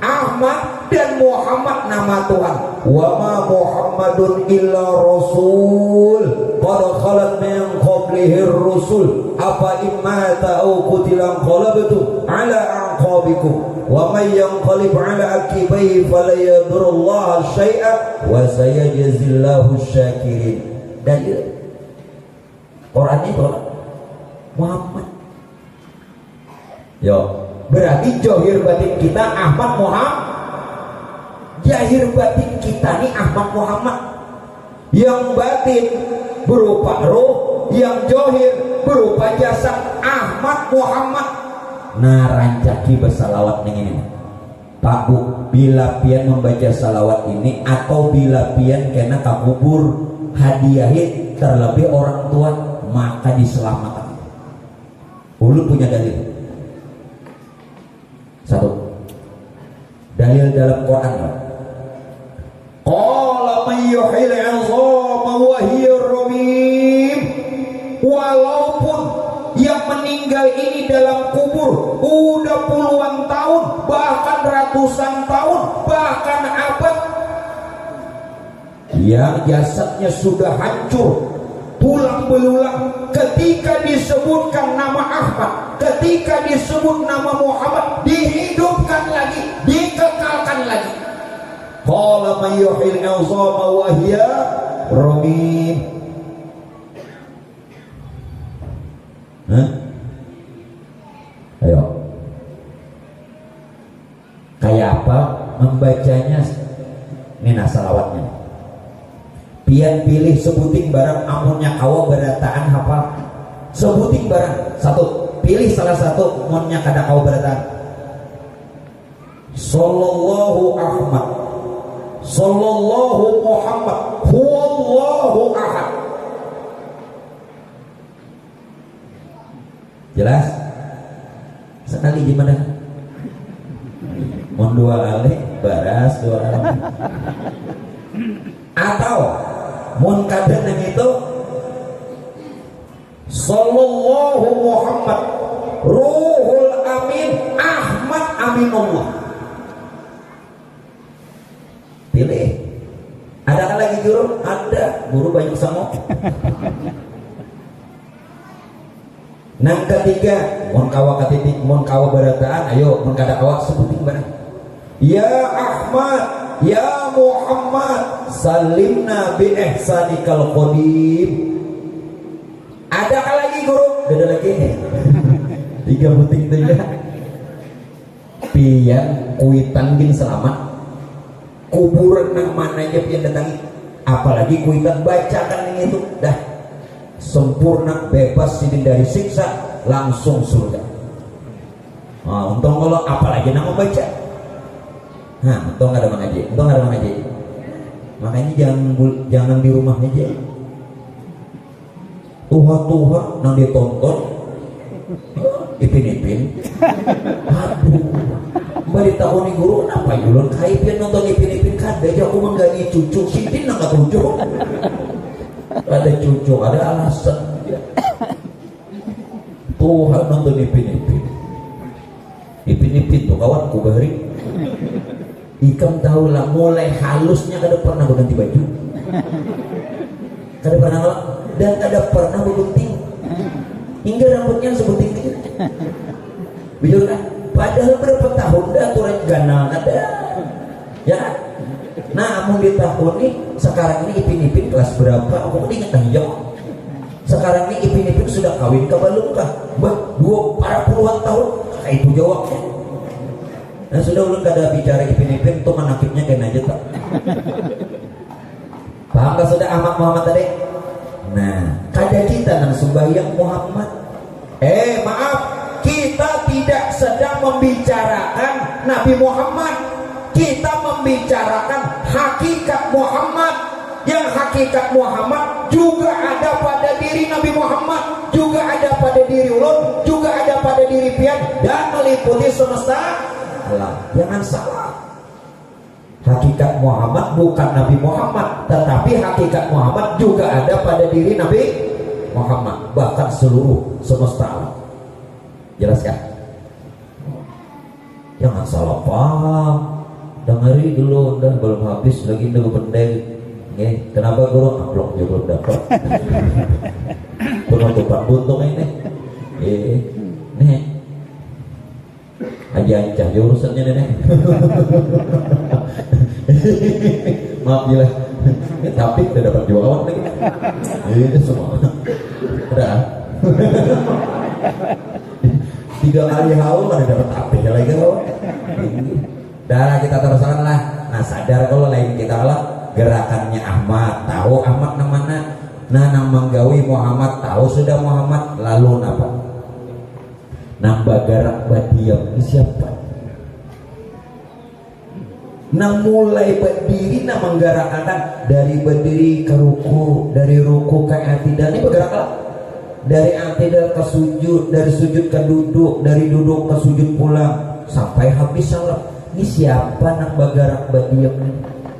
Ahmad dan Muhammad nama Tuhan. Wa ma Muhammadun illa rasul qad khalat min qablihi rusul afa imma ta'u qutilan qalabtu ala aqabikum wa may yanqalib ala akibaihi fala yadurullah syai'a wa sayajzillahu syakirin. Dalil Quran itu Muhammad. Yo, berarti johir batin kita Ahmad Muhammad, jahir batin kita nih Ahmad Muhammad. Yang batin berupa roh, yang johir berupa jasad Ahmad Muhammad. Nah, rancaki bersalawat ning ini Pak Bu, bila pian membaca salawat ini atau bila pian kena kabubur hadiahin terlebih orang tua, maka diselamatkan. Ulu punya dalil. Satu dalil dalam Quran, qala may yuhil 'izama wa hiya ramim. Walaupun yang meninggal ini dalam kubur udah puluhan tahun, bahkan ratusan tahun, bahkan abad, yang jasadnya sudah hancur, tulang belulang, ketika disebutkan nama Ahmad, ketika disebut nama Muhammad, dihidupkan lagi, dikekalkan lagi. Qala may yuhil 'izama wa hiya ramim. Ayo, kayak apa membacanya? Ini salawatnya. Pian pilih sebuting barang amunnya kawa berataan hafal. Sebuting barang satu, pilih salah satu amunnya kada kawa berataan. Sallallahu Ahmad, sallallahu Muhammad, huwallahu ahad. Jelas? Sekali gimana? Mon 2 kali baras 2 kali. Atau mun kadang itu sallallahu Muhammad ruhul amin Ahmad aminullah. Pilih. Ada kan lagi guru? Ada. Guru banyak sama. Nang ketiga, mun kawa katitik, mun kawa barataan, ayo mun kada kawa sebuting barang. Ya Ahmad, ya Muhammad, salimna bi ihsanikal qadim. Ada kan lagi guru? Ada lagi. 3 buting 3. Pian kuitan bin selamat. Kuburan nang mananya pian datangi. Apalagi kuitan bacakan ini itu dah sempurna, bebas ini dari siksa, langsung surga. Nah, untung kalau apalagi nang membaca. Nah, untung ada mengaji, makanya jangan di rumah aja. Tuha nang ditonton, ipin. Aduh, bari tahun ini guru kenapa julun kaipian nonton ipin kada aja aku menggani cucu sidin nang katujuh. Ada cucu, ada alasan. Tuhan nonton ipin tuh kawan kubari. Ikam tahu lah, mulai halusnya kada pernah berganti baju, kada pernah dan kada pernah bergunting, hingga rambutnya sebuting gitu. Bijur kan? Padahal berapa tahun dah turun ganal ada, ya. Nah, amun di tahun ini sekarang ini ipin kelas berapa? Aku ingat aja. Sekarang ini ipin sudah kawin ke belum kah? Bah, 2 para puluhan tahun. Kayak itu jawabnya. Nah sudah ulun kada bicara ipin-ipin tuh menakibnya kena aja tak. Paham gak sudah Ahmad Muhammad tadi? Nah, kada kita nang sembahyang Muhammad. Maaf, kita tidak sedang membicarakan Nabi Muhammad. Kita membicarakan hakikat Muhammad. Yang hakikat Muhammad juga ada pada diri Nabi Muhammad, juga ada pada diri ulun, juga ada pada diri pian, dan meliputi semesta alam. Jangan salah. Hakikat Muhammad bukan Nabi Muhammad, tetapi hakikat Muhammad juga ada pada diri Nabi Muhammad, bahkan seluruh semesta alam. Jelas kan? Jangan salah paham. Dengeri dulu, udah belum habis lagi udah pendek. Kenapa guru? Amplop juga belum dapat. Penutupan buntung ini. Nih. Aja jurusannya nih. Maaf gila. Tapi udah dapat juga kawan lagi. Ini semua. Udah. 3 kali haul mana dapat HP lagi kawan. Darah kita teruskan lah. Nah sadar kalau lain kita lah. Gerakannya Ahmad, tahu Ahmad namanya. Nah nang menggawi Muhammad, tahu sudah Muhammad. Lalu napa? Nang bagarak badiam ini siapa? Nang mulai berdiri, nang menggerakkan dari berdiri ke ruku, dari ruku ke i'tidal. Ini bergeraklah dari i'tidal ke sujud, dari sujud ke duduk, dari duduk ke sujud pulang sampai habis salam. Ini siapa nang bagarak badiam ini?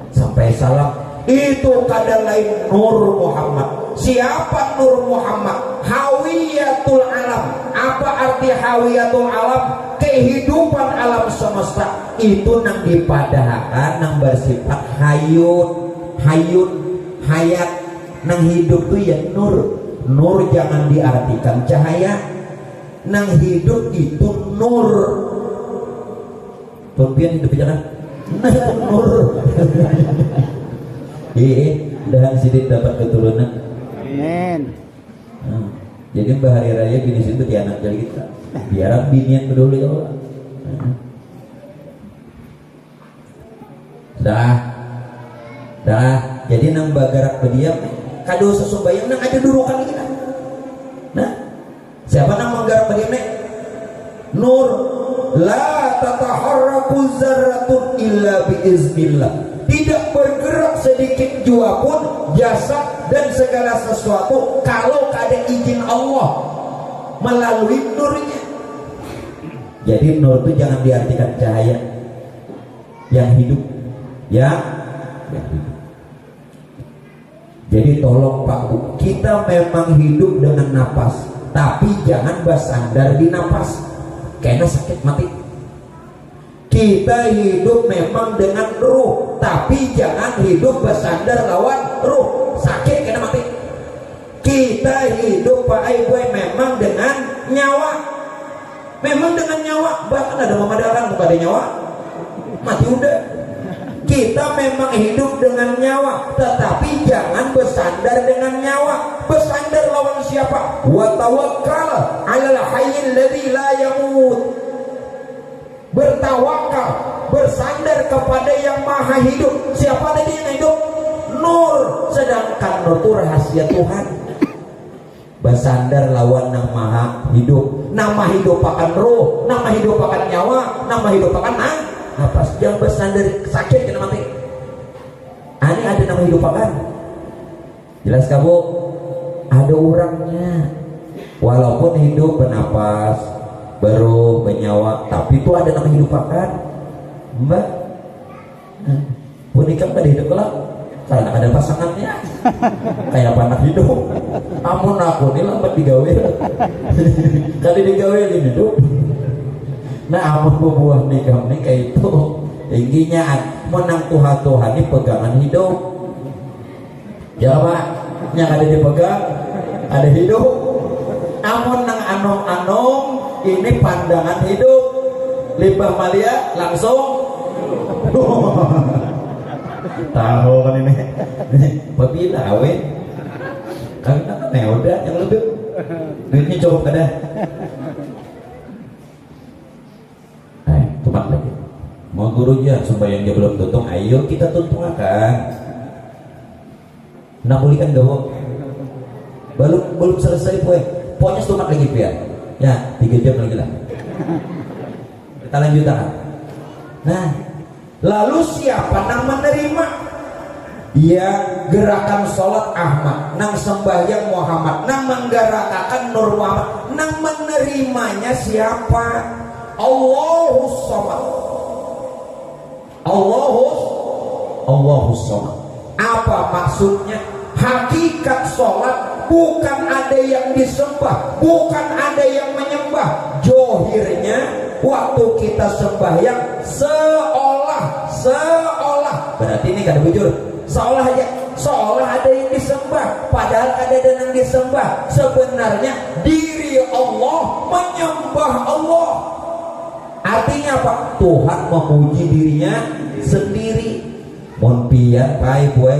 Sampai salam. Itu kada lain Nur Muhammad. Siapa Nur Muhammad? Hawiyatul alam. Apa arti hawiyatul alam? Kehidupan alam semesta. Itu nang dipadahakan, nang bersifat hayun, hayat. Nang hidup tuh ya nur. Nur jangan diartikan cahaya. Nang hidup itu nur. Pempian hidup jangan nur. Dan sidik dapat keturunan. Amin. Jadi bahari raya gini situ di anak jadi kita. Biar binian peduli Allah. Dah. Jadi nang bagarak berdiam. Kado sesumbayang nang ada durukan kita. Nah, siapa nang menggarak berdiam nih? Nur. La tataharraku zarratun illa biiznillah. Tidak bergerak sedikit jua pun jasad dan segala sesuatu kalau ada izin Allah melalui nurnya. Jadi nur itu jangan diartikan cahaya yang hidup, yang hidup. Jadi tolong Pak Bu, kita memang hidup dengan napas, tapi jangan bersandar di napas. Kayaknya sakit mati. Kita hidup memang dengan ruh, tapi jangan hidup bersandar lawan ruh. Sakit kena mati. Kita hidup Pak Ibu memang dengan nyawa. Memang dengan nyawa. Bahkan ada memadakan bukan ada nyawa. Mati udah. Kita memang hidup dengan nyawa, tetapi jangan bersandar dengan nyawa. Bersandar lawan siapa? Wa tawakkal 'alal hayyil ladzi la yamut. Bertawakal, bersandar kepada yang maha hidup. Siapa tadi yang hidup? Nur. Sedangkan nur itu rahasia Tuhan. Bersandar lawan yang maha hidup. Nama hidup akan roh, nama hidup akan nyawa, nama hidup akan napas. Jangan bersandar sakit kena mati. Ini ada nama hidup akan. Jelas kamu? Ada orangnya. Walaupun hidup bernapas, baru bernyawa, tapi itu ada nama hidup akan. Mbak, punika pada hidup kelak karena ada pasangannya. Kayak apa anak hidup? Amun aku ini lambat digawe. Kali digawe ini hidup. Nah amun buah nikah kayak itu tingginya menang Tuhan ini pegangan hidup. Ya Pak, yang ada dipegang ada hidup. Amun nang anong-anong ini pandangan hidup. Limbah malia langsung tahu kan ini babila awet karena kan ya udah yang lebih duitnya cukup kada. Tumak lagi buru-buru ya sembahyangnya belum tutung, ayo kita tutung akan. Nak boleh kan gawo? Belum selesai poin. Pokoknya setumat lagi biar. Ya 3 jam lagi lah. Kita lanjutkan. Nah, lalu siapa yang menerima? Ya gerakan sholat Ahmad, nang sembahyang Muhammad, nang menggerakkan Nur Muhammad, nang menerimanya siapa? Allahus Samad. Allahus Samad. Apa maksudnya? Hakikat sholat bukan ada yang disembah, bukan ada yang menyembah. Johirnya waktu kita sembahyang seolah berarti ini kada bujur. Seolah ada yang disembah, padahal ada yang disembah. Sebenarnya diri Allah menyembah Allah. Artinya apa? Tuhan memuji dirinya sendiri. Mon pian pai boy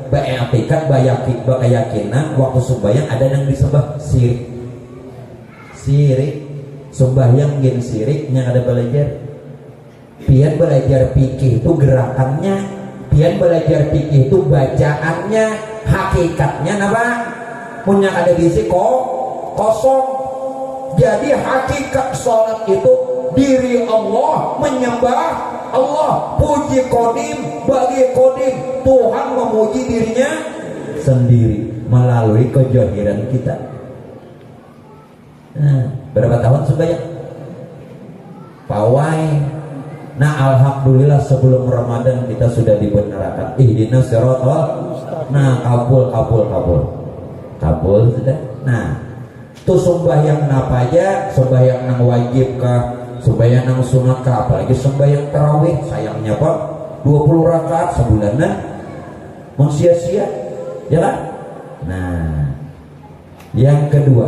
beetikat keyakinan waktu sembahyang ada yang disembah sirik sembahyang gen sirik yang ada belajar. Pian belajar fikih itu gerakannya, pian belajar fikih itu bacaannya, hakikatnya apa? Punya ada gizi kosong. Jadi hakikat sholat itu diri Allah menyembah Allah, puji kodim bagi kodim. Tuhan memuji dirinya sendiri melalui kejahiran kita. Nah, berapa tahun sembahyang? Pawai. Nah, alhamdulillah sebelum Ramadan kita sudah dibenarkan. Ihdinas siratal. Nah, kabul sudah. Nah, tuh sembahyang apa aja? Sembahyang nang wajib kah? Sembahyang nang sunat kah? Apalagi sembahyang tarawih. Sayangnya Pak, 20 rakaat sebulanan sia-sia, ya kan? Nah, yang kedua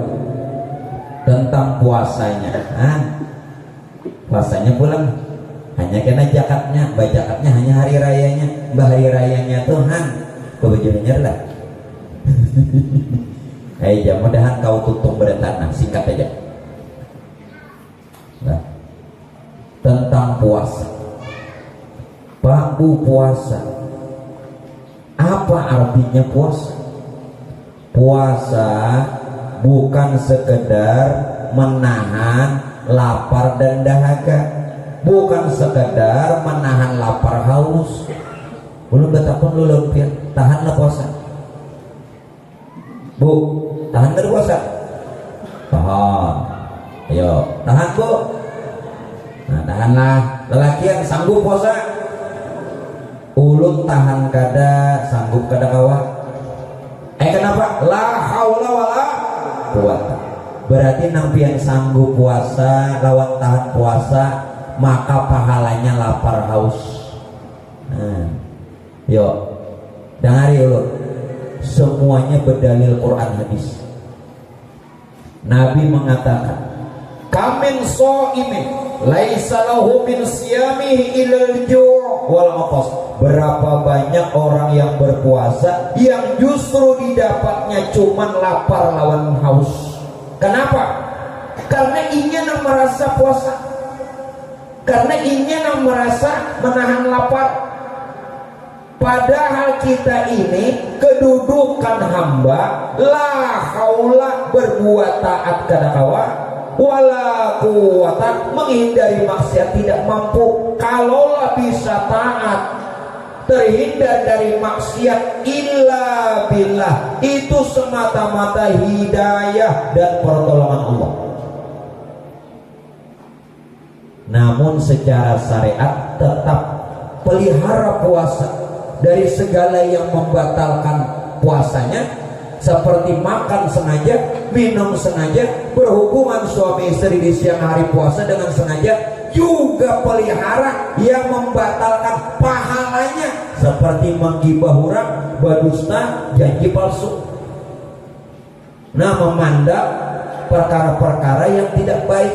tentang puasanya. Puasanya pulang hanya kena zakatnya, zakatnya hanya hari rayanya. Hari rayanya Tuhan kebejulannya lah. Ayo, mudahan kau tutup beretanah, singkat aja. Nah, tentang puasa. Bambu puasa. Apa artinya puasa? Puasa bukan sekedar menahan lapar dan dahaga, bukan sekedar menahan lapar haus. Belum betapun lu lumpia, tahanlah puasa. Bu, tahan gak puasa? Tahan. Ayo, tahan bu. Nah, tahanlah. Lelaki yang sanggup puasa, ulun tahan kada, sanggup kada kawan. Kenapa? La haula wala quwata. Berarti nampi yang sanggup puasa lawan tahan puasa, maka pahalanya lapar haus. Nah, yuk dengari ulun. Semuanya berdalil Quran hadis. Nabi mengatakan, "Kamin sha'imin laisa lahu min siyamihi ilal ju' wal 'atas." Berapa banyak orang yang berpuasa yang justru didapatnya cuman lapar lawan haus. Kenapa? Karena ingin merasa puasa, karena ingin merasa menahan lapar. Padahal kita ini kedudukan hamba la haula, berbuat taat kada kawa, wala quwata, menghindari maksiat tidak mampu. Kalaulah bisa taat, terhindar dari maksiat, illa billah, itu semata-mata hidayah dan pertolongan Allah. Namun secara syariat tetap pelihara puasa dari segala yang membatalkan puasanya, seperti makan sengaja, minum sengaja, berhubungan suami istri di siang hari puasa dengan sengaja, juga pelihara yang membatalkan pahalanya, seperti menggibah orang, berdusta, janji palsu. Nah, memandang perkara-perkara yang tidak baik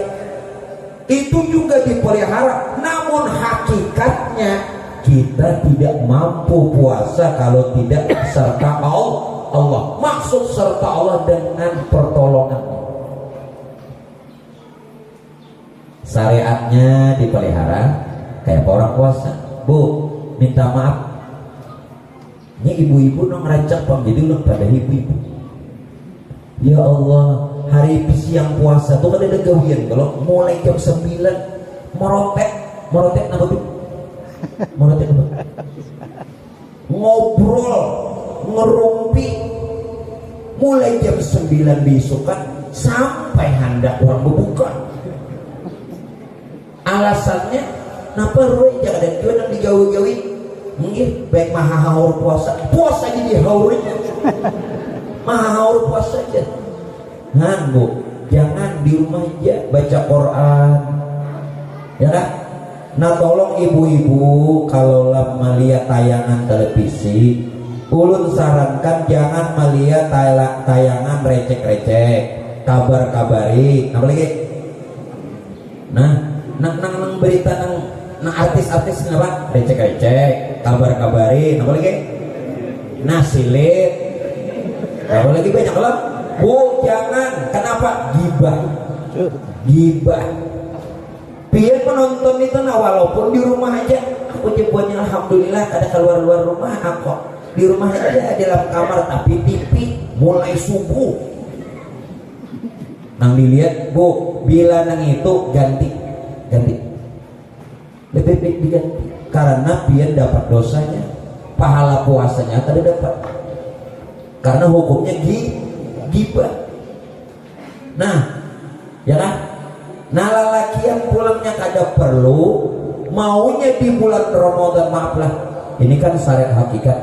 itu juga dipelihara. Namun hakikatnya kita tidak mampu puasa kalau tidak serta Allah. Maksud serta Allah dengan pertolongan. Syariatnya dipelihara, kayak orang puasa. Bu, minta maaf, ini ibu-ibu nong rancak pang jadi udah pada ibu-ibu. Ya Allah, hari siang puasa tuh kan ada gawian. Kalau mulai jam 9 merotek apa tuh? Merotek apa? Ngobrol, ngerumpi, mulai jam 9 besok kan sampai hendak orang berbuka. Alasannya, kenapa Roy jangan ada jual yang digawi-gawi? Mungkin baik maha haur puasa jadi haurnya. Maha haur puasa aja. Nah bu, jangan di rumah aja baca Quran, ya kan? Nah tolong ibu-ibu kalau melihat tayangan televisi, ulun sarankan jangan melihat tayangan recek-recek, kabar-kabari, apa lagi? Nah, nang berita nang artis-artis apa? Recek-recek, kabar-kabari, apa lagi? Nasilit, apa lagi banyak lah. Bu, jangan. Kenapa? Gibah. Biar penonton itu nah walaupun di rumah aja, aku jebotnya alhamdulillah kada keluar rumah aku. Di rumah aja di dalam kamar tapi TV mulai subuh. Nang dilihat, Bu, bila nang itu ganti. Lebih baik diganti karena biar dapat dosanya, pahala puasanya kada dapat. Karena hukumnya gibah. Nah, ya kan? Nah lalakian pulangnya kada perlu, maunya di bulan Ramadan, maaf lah. Ini kan syariat hakikat.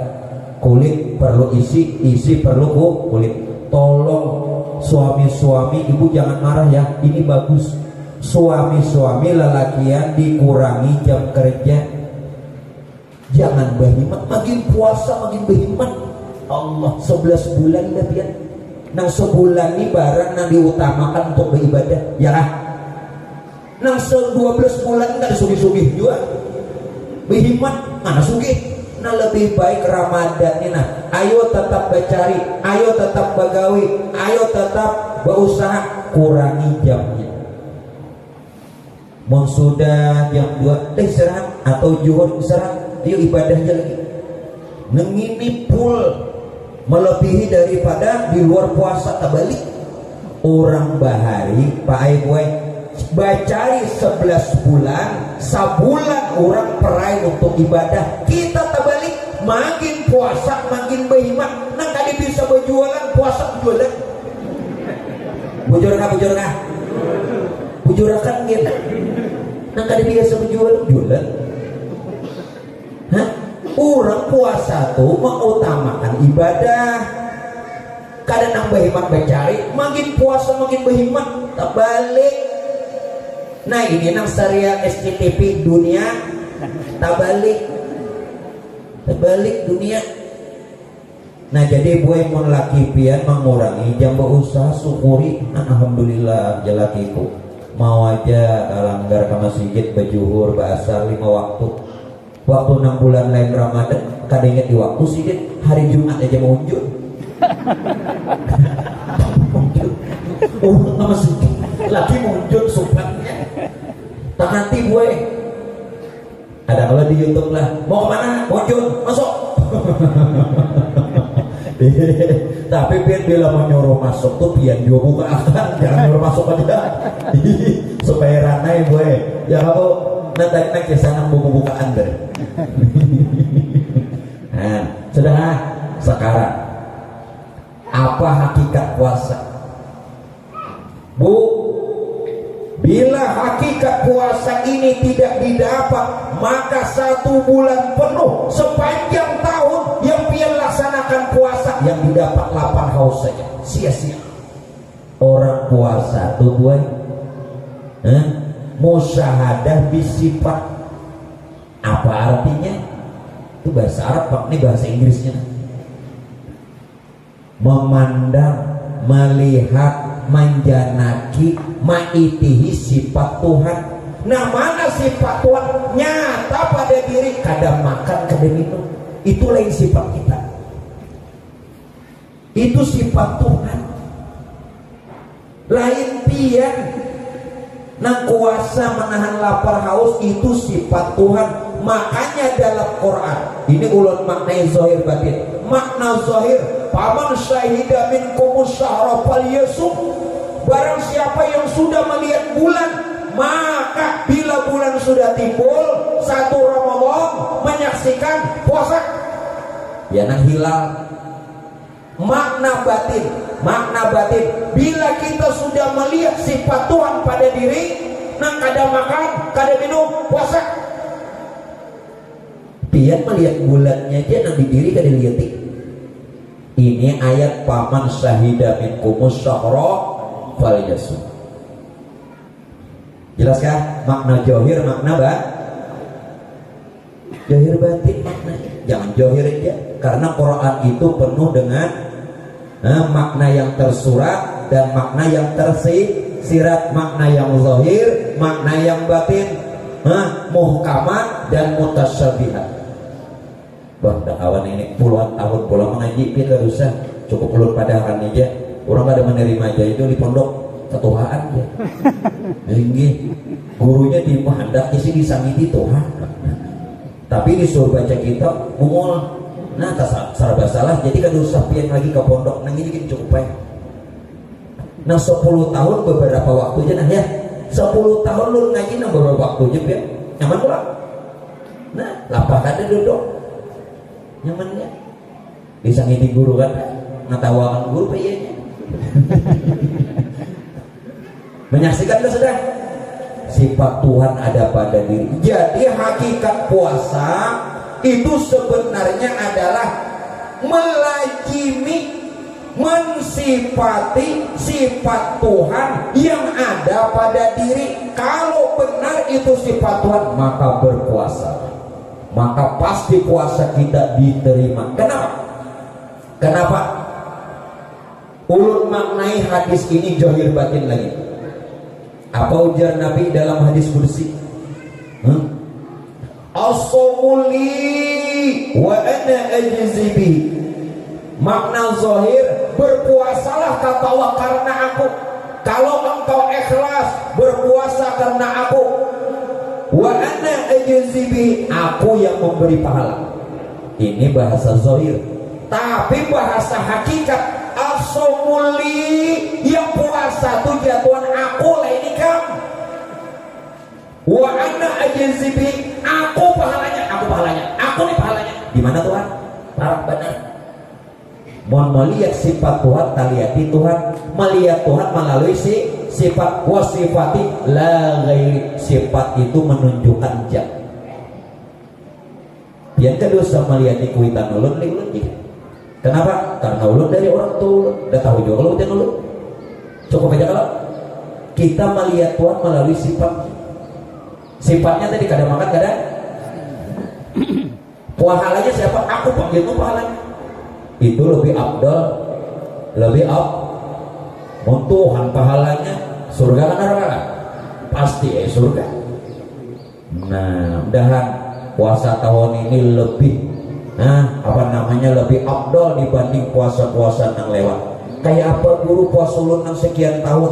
Kulit perlu isi perlu kulit. Tolong suami-suami, ibu jangan marah ya. Ini bagus. Suami-suami lalakian dikurangi jam kerja. Jangan berhemat, makin puasa makin berhemat. Allah 11 bulan dah pian. Nang sebulan ini barang nang diutamakan untuk beribadah, ya kan? Nang 12 bulan nggak sugih-sugih juga. Berhemat, mana sugih? Nah lebih baik Ramadan ini nah. Ayo tetap bercari, ayo tetap bagawi, ayo tetap berusaha, kurangi jamnya. Mau sudah jam 2 istirahat atau zuhur istirahat, ayo ibadahnya lagi. Nengini full melebihi daripada di luar puasa terbalik. Orang bahari Pak Aiboy bacari 11 bulan, sebulan orang perai untuk ibadah. Kita terbalik, makin puasa makin berhemat. Nang tadi bisa berjualan, puasa berjualan. Bujurakan gitu. Nang tadi biasa berjualan. Hah? Orang puasa tuh mengutamakan ibadah. Kadang nang berhemat bercari, makin puasa makin berhemat, tak balik. Nah ini nang syariat SCTV dunia, tak balik dunia. Nah jadi buat mon laki pian mengurangi jam berusaha syukuri. Alhamdulillah jalakiku mau aja langgar ke masjid berjuhur bahasa 5 waktu. Waktu 6 bulan lain Ramadan, kadang ingat di waktu sidit hari Jumat aja mau unjuk. Nama sedih lagi munjuk supaya tak nanti gue ada kalau di YouTube lah mau kemana munjuk masuk. Tapi pian bila mau nyuruh masuk tuh pian juga buka akan jangan nyuruh masuk aja supaya ranai gue ya kamu nanti kesana buka-bukaan deh. Nah sudah sekarang apa hakikat puasa? Bu, bila hakikat puasa ini tidak didapat, maka 1 bulan penuh sepanjang tahun yang pian laksanakan puasa yang didapat 8 haus saja, sia-sia. Orang puasa tuh boy, musyahadah bisifat. Apa artinya? Itu bahasa Arab Pak, ini bahasa Inggrisnya. Memandang, melihat, menjanaki, maitihi sifat Tuhan. Nah mana sifat Tuhan nyata pada diri, kadang makan kadang minum, itu lain sifat kita, itu sifat Tuhan lain pian. Nah, kuasa menahan lapar haus itu sifat Tuhan. Makanya dalam Quran ini ulun maknai zahir batin. Makna zahir, paman syahida minkumus syahra falyasum. Barang siapa yang sudah melihat bulan, maka bila bulan sudah timbul 1 Ramadan menyaksikan puasa. Ya, nah hilal. Makna batin, bila kita sudah melihat sifat Tuhan pada diri, nah kada makan, kada minum, puasa. Pian melihat bulannya aja nang di diri kada lihat. Ini ayat paman syahida minkumus syahra falyasum. Jelaskah makna johir, makna johir batin maknanya. Jangan johir aja, karena Quran itu penuh dengan makna yang tersurat dan makna yang tersirat, makna yang zahir, makna yang batin, muhkamat dan mutasyabihat. Bang, kawan ini puluhan tahun pulang mengaji, kita usah cukup ulun padahan aja. Orang ada menerima aja itu di pondok ketuaan ya. Ini gurunya di hendak isi disangiti Tuhan, tapi disuruh baca kitab mungul. Nah, serba salah, jadi kan usah pian lagi ke pondok. Nang ini cukup baik. Nah, 10 tahun beberapa waktu aja nah ya. 10 tahun lu ngaji nang beberapa waktu aja ya. Nyaman pula. Nah, lapar kada duduk. Nyaman ya. Bisa ngidi guru kan, ngatawakan guru payahnya. Menyaksikan itu sudah. Sifat Tuhan ada pada diri. Jadi hakikat puasa itu sebenarnya adalah melazimi, mensifati sifat Tuhan yang ada pada diri. Kalau benar itu sifat Tuhan, maka berpuasa, maka pasti puasa kita diterima. Kenapa? Ulun maknai hadis ini johir batin lagi. Apa ujar Nabi dalam hadis kursi? As-sawmuli wa ana ajzi bi. Makna zahir, berpuasalah kata Allah karena aku. Kalau engkau ikhlas berpuasa karena aku. Wa ana ajzi bi, aku yang memberi pahala. Ini bahasa zahir. Tapi bahasa hakikat, as-sawmuli, yang puasa itu jatuhan aku lah ini kan. Wa ana ajzi bi, aku pahalanya, aku nih pahalanya. Di mana Tuhan? Parah benar. Mohon melihat sifat Tuhan, taliyati Tuhan, melihat Tuhan melalui sifat wasifati la ghairi. Sifat itu menunjukkan jam. Yang kedua sama melihat kuitan ulun juga. Kenapa? Karena ulun dari orang tua, udah tahu juga kalau ujian ulun. Cukup aja kalau kita melihat Tuhan melalui sifatnya tadi kadang makan kadang. Pahalanya siapa? Aku panggilmu pahalanya. Itu lebih abdal, lebih Tuhan pahalanya. Surga kan neraka? Pasti surga. Nah, mudahan puasa tahun ini lebih lebih abdal dibanding puasa-puasa yang lewat. Kayak apa guru puasa ulun yang sekian tahun?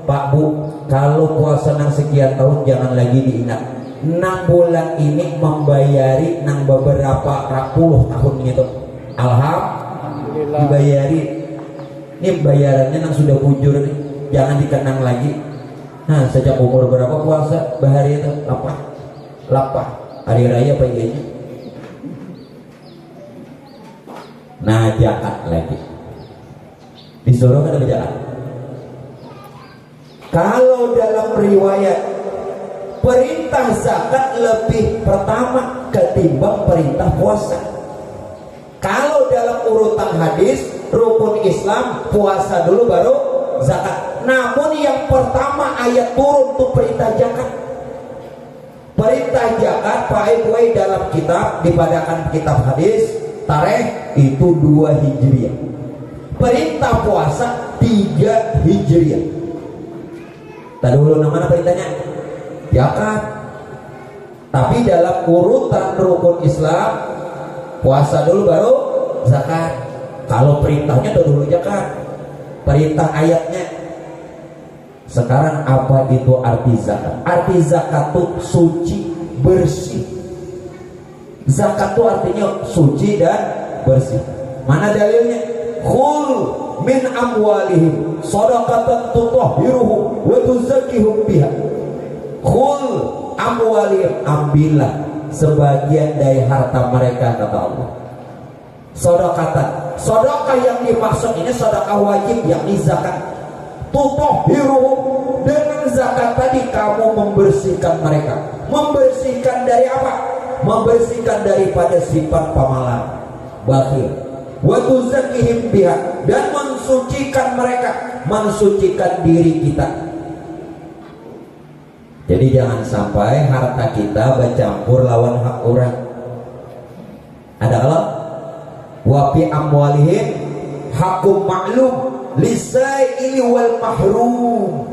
Pak Bu, kalau puasa yang sekian tahun jangan lagi diingat. 6 bulan ini membayari nang beberapa puluh tahun gitu. Alhamdulillah dibayari. Ini bayarannya nang sudah bujur nih. Jangan dikenang lagi. Nah, sejak umur berapa puasa? Bahari itu lapar. Hari raya apa iya? Nah, jahat lagi. Disuruh kan jahat. Kalau dalam riwayat perintah zakat lebih pertama ketimbang perintah puasa. Kalau dalam urutan hadis rukun Islam puasa dulu baru zakat. Namun yang pertama ayat turun untuk perintah zakat. Perintah zakat pakai dalam kitab dipadakan kitab hadis tarikh itu 2 Hijriah. Perintah puasa 3 Hijriah. Tadi dulu mana perintahnya? Zakat. Tapi dalam urutan rukun Islam puasa dulu baru zakat. Kalau perintahnya dulu zakat. Perintah ayatnya Sekarang apa itu arti zakat? Arti zakat itu suci, bersih. Zakat itu artinya suci dan bersih. Mana dalilnya? Khul min amwalihim shadaqatan tutahhiruhum wa tuzakkihum biha. Khul amwalihim, ambillah sebagian dari harta mereka, kata Allah. Shadaqatan, sedekah yang dimaksud ini sedekah wajib, yakni zakat. Tutahhiruhum, dengan zakat tadi kamu membersihkan mereka. Membersihkan dari apa? Membersihkan daripada sifat pamalas, bakhil. Wa tuzakkihim biha, dan mensucikan mereka, mensucikan diri kita. Jadi jangan sampai harta kita bercampur lawan hak orang. Ada Allah, wa fi amwalihim hakum ma'lum lisaili wal mahrum.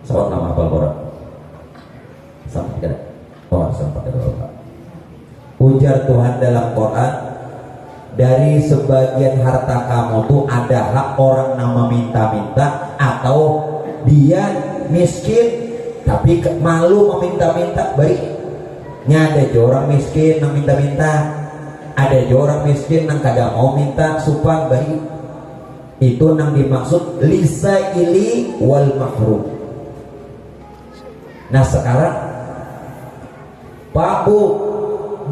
Soal nama apa Quran? Sampai tidak? Oh, sampai tidak. Ujar Tuhan dalam Quran, dari sebagian harta kamu tuh ada hak orang nama minta-minta, atau dia miskin tapi malu meminta-minta. Baiknya ada orang miskin yang minta-minta, ada orang miskin yang kagak mau minta supang. Baik, itu yang dimaksud lisaili wal mahrum. Nah sekarang Pak Bu,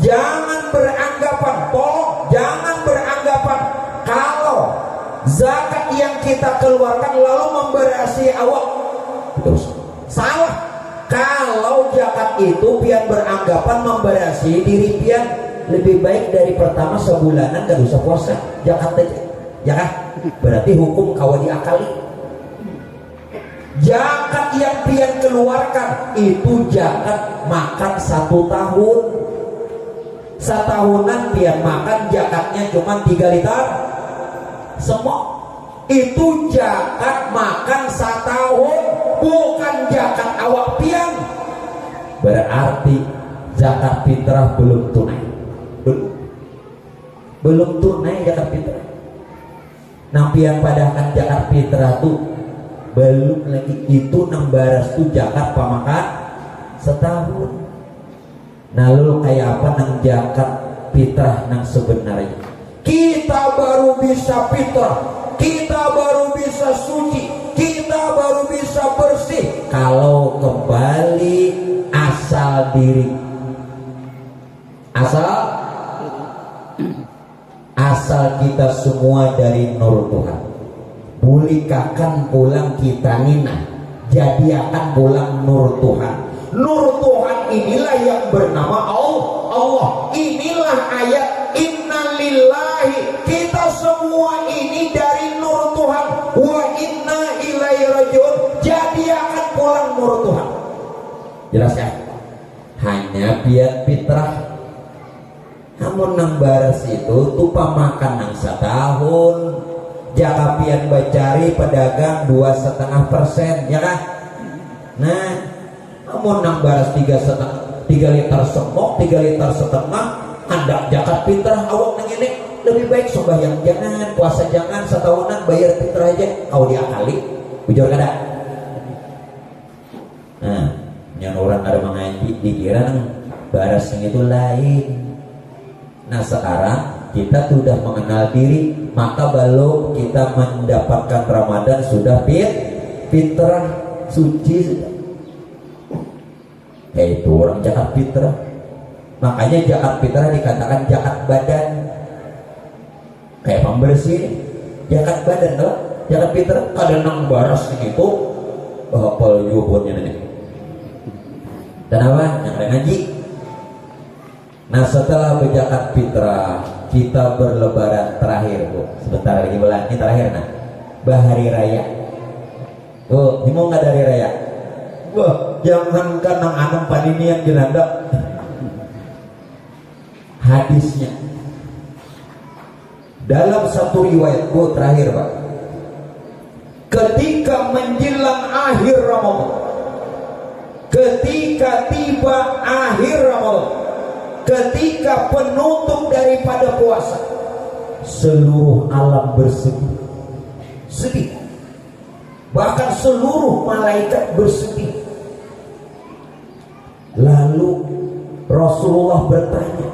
jangan beranggapan, tolong jangan beranggapan kalau zakat yang kita keluarkan lalu memberasi awak. Terus salah. Kalau zakat itu pian beranggapan memberasi diri pian, lebih baik dari pertama sebulanan gak usah puasa zakat aja, ya kan? Berarti hukum kawa diakali. Zakat yang pian keluarkan itu zakat makan 1 tahun. Setahunan pian makan zakatnya cuma 3 liter semua. Itu zakat makan 1 tahun, bukan zakat awak pian. Berarti zakat fitrah belum tunai. Belum tunai zakat fitrah. Nah pian padahkan zakat fitrah tuh belum lagi, itu nang baras tuh zakat pamakan setahun. Nah lu kayak apa nang zakat fitrah nang sebenarnya? Kita baru bisa fitrah, kita baru bisa suci, kita baru bisa bersih kalau kembali asal diri. Asal kita semua dari nur Tuhan. Bulikakan pulang kita nina, jadi akan pulang nur Tuhan. Nur Tuhan inilah yang bernama Allah. Inilah ayat innalillahi, kita semua ini dari nur Tuhan, wa inna ilaihi rajiun, jadi akan pulang nur Tuhan. Jelas kan? Hanya biar fitrah. Namun nang baras itu tupa makan nang 1 tahun, jaka pian bacari pedagang 2,5%, ya kan? Nah, namun nang baras 3 liter semok, 3 liter setengah, hendak zakat fitrah awak nang ini lebih baik sembahyang jangan, puasa jangan, setahunan bayar fitrah aja, kau diakali, bujur kada. Nah, yang orang ada mengaji dikira nang baras yang itu lain. Nah sekarang kita sudah mengenal diri, maka belum kita mendapatkan Ramadan sudah fitrah, suci sudah. Itu orang zakat fitrah. Makanya zakat fitrah dikatakan zakat badan. Kayak pembersih, zakat badan loh. Zakat fitrah kadang nang baras gitu, hafal yuhurnya nih. Dan apa? Yang ada ngaji. Nah setelah berzakat fitrah, kita berlebaran terakhir Bu. Sebentar lagi bulan ini terakhir nah. Bahari raya. Tuh, mau nggak dari raya? Wah, jangan kan nang anem paninian genanda. Hadisnya dalam satu riwayat Bu terakhir Pak. Ketika menjelang akhir Ramadan, ketika tiba akhir Ramadan, ketika penutup daripada puasa, seluruh alam bersedih. Sedih. seluruh malaikat bersedih. Lalu Rasulullah bertanya,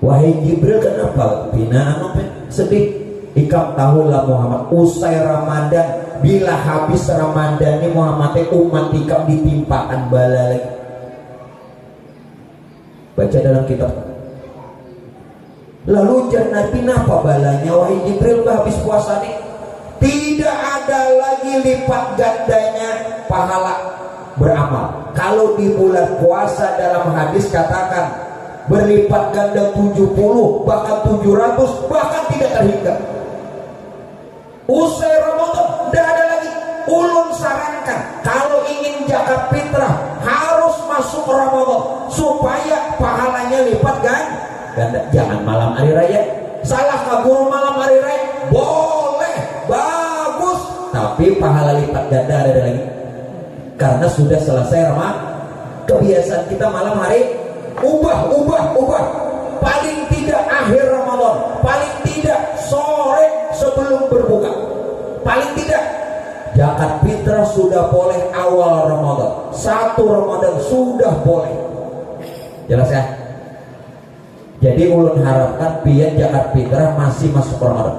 wahai Jibril, kenapa binaan sedih? Ikam tahulah Muhammad, usai Ramadan, bila habis Ramadan ini Muhammad umat ikam ditimpakan bala lagi. Baca dalam kitab. Lalu Nabi, apa balanya wahai Jibril habis puasa nih? Tidak ada lagi lipat gandanya pahala beramal. Kalau di bulan puasa dalam hadis katakan berlipat ganda 70, bahkan 700, bahkan tidak terhingga. Usai Ramadan tidak ada lagi. Ulun sarankan kalau ingin zakat fitrah harus masuk Ramadan supaya pahalanya lipat ganda. Jangan malam hari raya. Salah kabur malam hari raya? Boleh, bagus, tapi pahala lipat ganda ada lagi. Karena sudah selesai Ramadan. Kebiasaan kita malam hari ubah. Paling tidak akhir Ramadan, paling tidak sore sebelum berbuka, paling tidak zakat fitrah sudah boleh awal Ramadan, 1 Ramadan sudah boleh. Jelas ya? Jadi ulun harapkan biar zakat fitrah masih masuk Ramadan.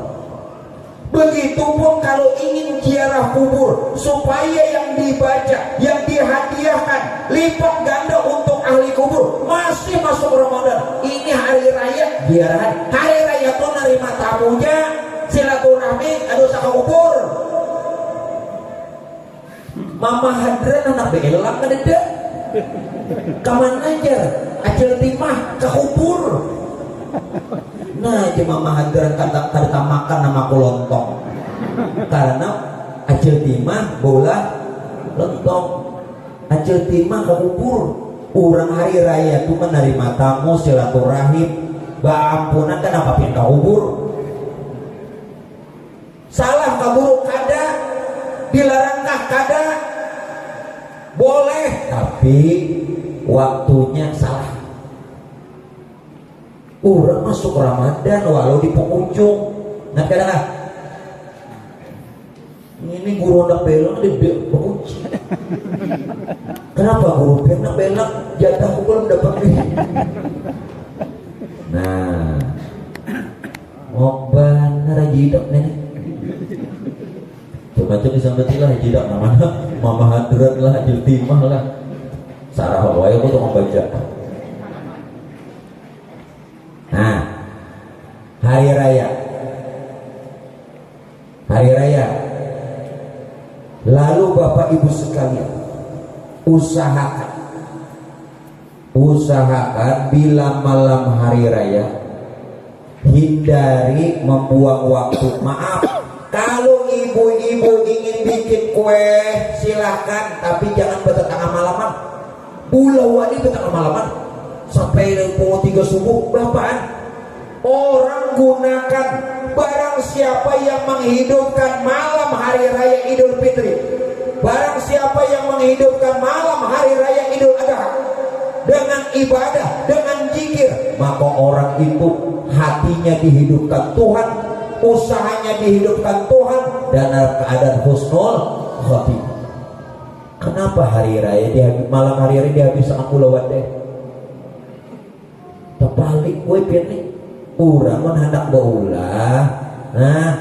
Begitupun kalau ingin ziarah kubur supaya yang dibaca, yang dihadiahkan lipat ganda untuk ahli kubur, masih masuk Ramadan. Ini hari raya ziarah. Hari raya tuh nerima tamunya, silaturahmi, ada usaha kubur. Mama hadran anak belang kadeda. Kaman aja acil timah ke kubur. Nah, mama hadran kata makan nama lontong. Karena acil timah bola lontong. Acil timah ke kubur. Orang hari raya itu menerima tamu silaturahim. Bampunan kenapa pindah kubur? Salah kabur kada, dilarangkah kada? Boleh, tapi waktunya salah. Orang masuk Ramadan walau di penghujung. Nah kadang ini guru nak belak di penghujung. Kenapa guru nak belak? Jatahku belum dapat nih. Nah, mau benar jidak nih. Coba disambetilah jidak namanya Mama Hadrat lah, Ajil Timah lah. Sarah Hawaii aku tuh membaca. Nah, hari raya. Lalu Bapak Ibu sekalian, usahakan bila malam hari raya hindari membuang waktu. Maaf, kalau ibu-ibu ingin bikin kue silahkan, tapi jangan bertengah malaman. Bulawani bertengah malaman sampai pukul 3 subuh. Bapaan orang gunakan barang siapa yang menghidupkan malam hari raya Idul Fitri, barang siapa yang menghidupkan malam hari raya Idul Adha dengan ibadah, dengan zikir, maka orang itu hatinya dihidupkan Tuhan, usahanya dihidupkan Tuhan, dan keadaan husnul khotimah. Kenapa hari raya malam hari raya dihabis sama kulawat deh? Terbalik gue pilih urang hendak baulah. Nah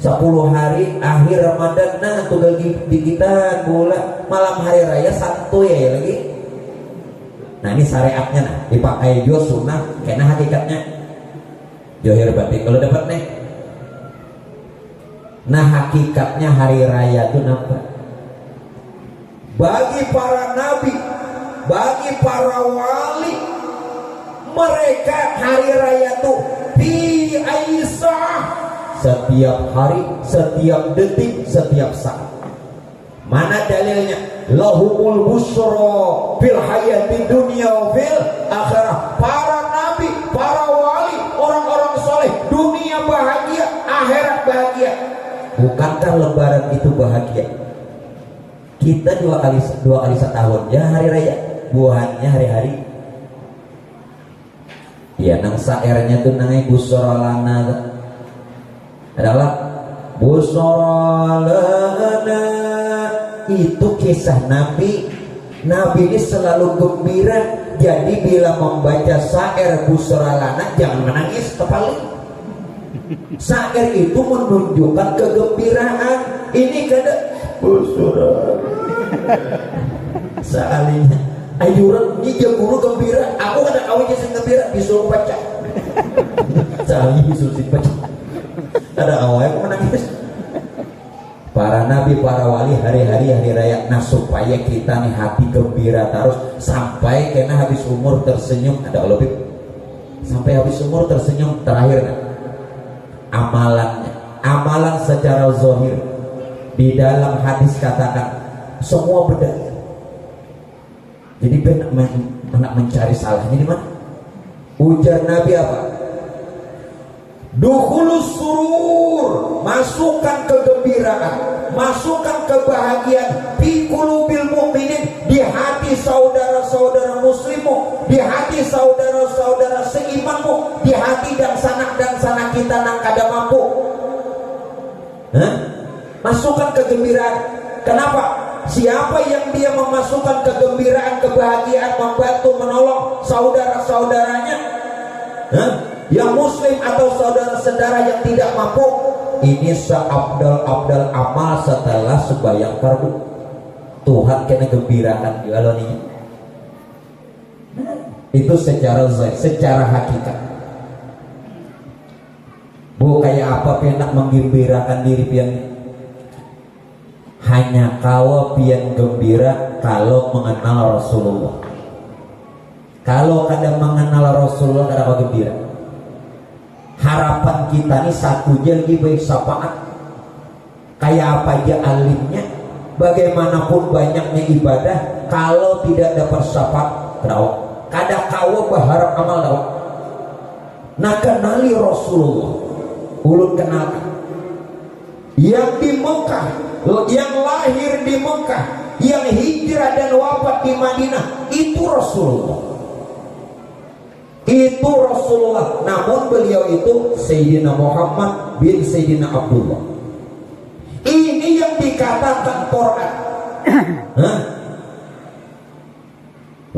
10 hari akhir Ramadan, nah tuh lagi di kita bola malam hari raya santuy ya lagi. Nah ini syariatnya nah dipakai jo sunnah karena hakikatnya johir batik kalau dapat nih. Nah hakikatnya hari raya itu nampak bagi para nabi, bagi para wali, mereka hari raya itu fi Aisyah, setiap hari, setiap detik, setiap saat. Mana dalilnya? Lahumul busra fil hayati dunya fil akhirah. Para nabi, para wali, orang-orang soleh, dunia bahagia, akhirat bahagia. Bukankah lebaran itu bahagia? Kita dua kali setahun ya hari raya, buahnya hari-hari. Ya nang saernya tuh nangai busra lana adalah busra itu kisah Nabi. Nabi ini selalu gembira. Jadi bila membaca syair busra lana jangan menangis kepala. Syair itu menunjukkan kegembiraan. Ini kada busra sealinya ayuran ini dia guru gembira. Aku kada kawin sing gembira disuruh baca. Sealinya disuruh baca. Ada awalnya aku menangis. Para nabi, para wali hari-hari hari raya. Nah supaya kita nih hati gembira terus sampai kena habis umur tersenyum. Ada lebih sampai habis umur tersenyum. Terakhir nah, amalannya, amalan secara zahir di dalam hadis katakan semua berdaya. Jadi anak mencari salahnya di mana? Ujar Nabi apa? Dukhulus surur, masukkan kegembiraan, masukkan kebahagiaan fi qulubil mu'minin, di hati saudara-saudara muslimmu, di hati saudara-saudara seimanmu, di hati dan sanak kita nang kada mampu. Masukkan kegembiraan. Kenapa? Siapa yang dia memasukkan kegembiraan, kebahagiaan, membantu, menolong saudara-saudaranya, yang muslim atau saudara-saudara yang tidak mampu, ini seabdal-abdal amal setelah sembahyang fardu. Tuhan kena gembirakan di alam ini. Itu secara zahir, secara hakikat. Bu kayak apa pian menggembirakan diri pian? Hanya kau pian gembira kalau mengenal Rasulullah. Kalau kadang mengenal Rasulullah kada kau gembira. Harapan kita nih satu aja lagi baik syafaat. Kayak apa aja alimnya, bagaimanapun banyaknya ibadah, kalau tidak dapat syafaat, kada kau berharap amal dakwah. Nah kenali Rasulullah, ulun kenalkan. Yang di Mekah, yang lahir di Mekah, yang hijrah dan wafat di Madinah, itu Rasulullah. Itu Rasulullah. Namun beliau itu Sayyidina Muhammad bin Sayyidina Abdullah. Ini yang dikatakan Quran.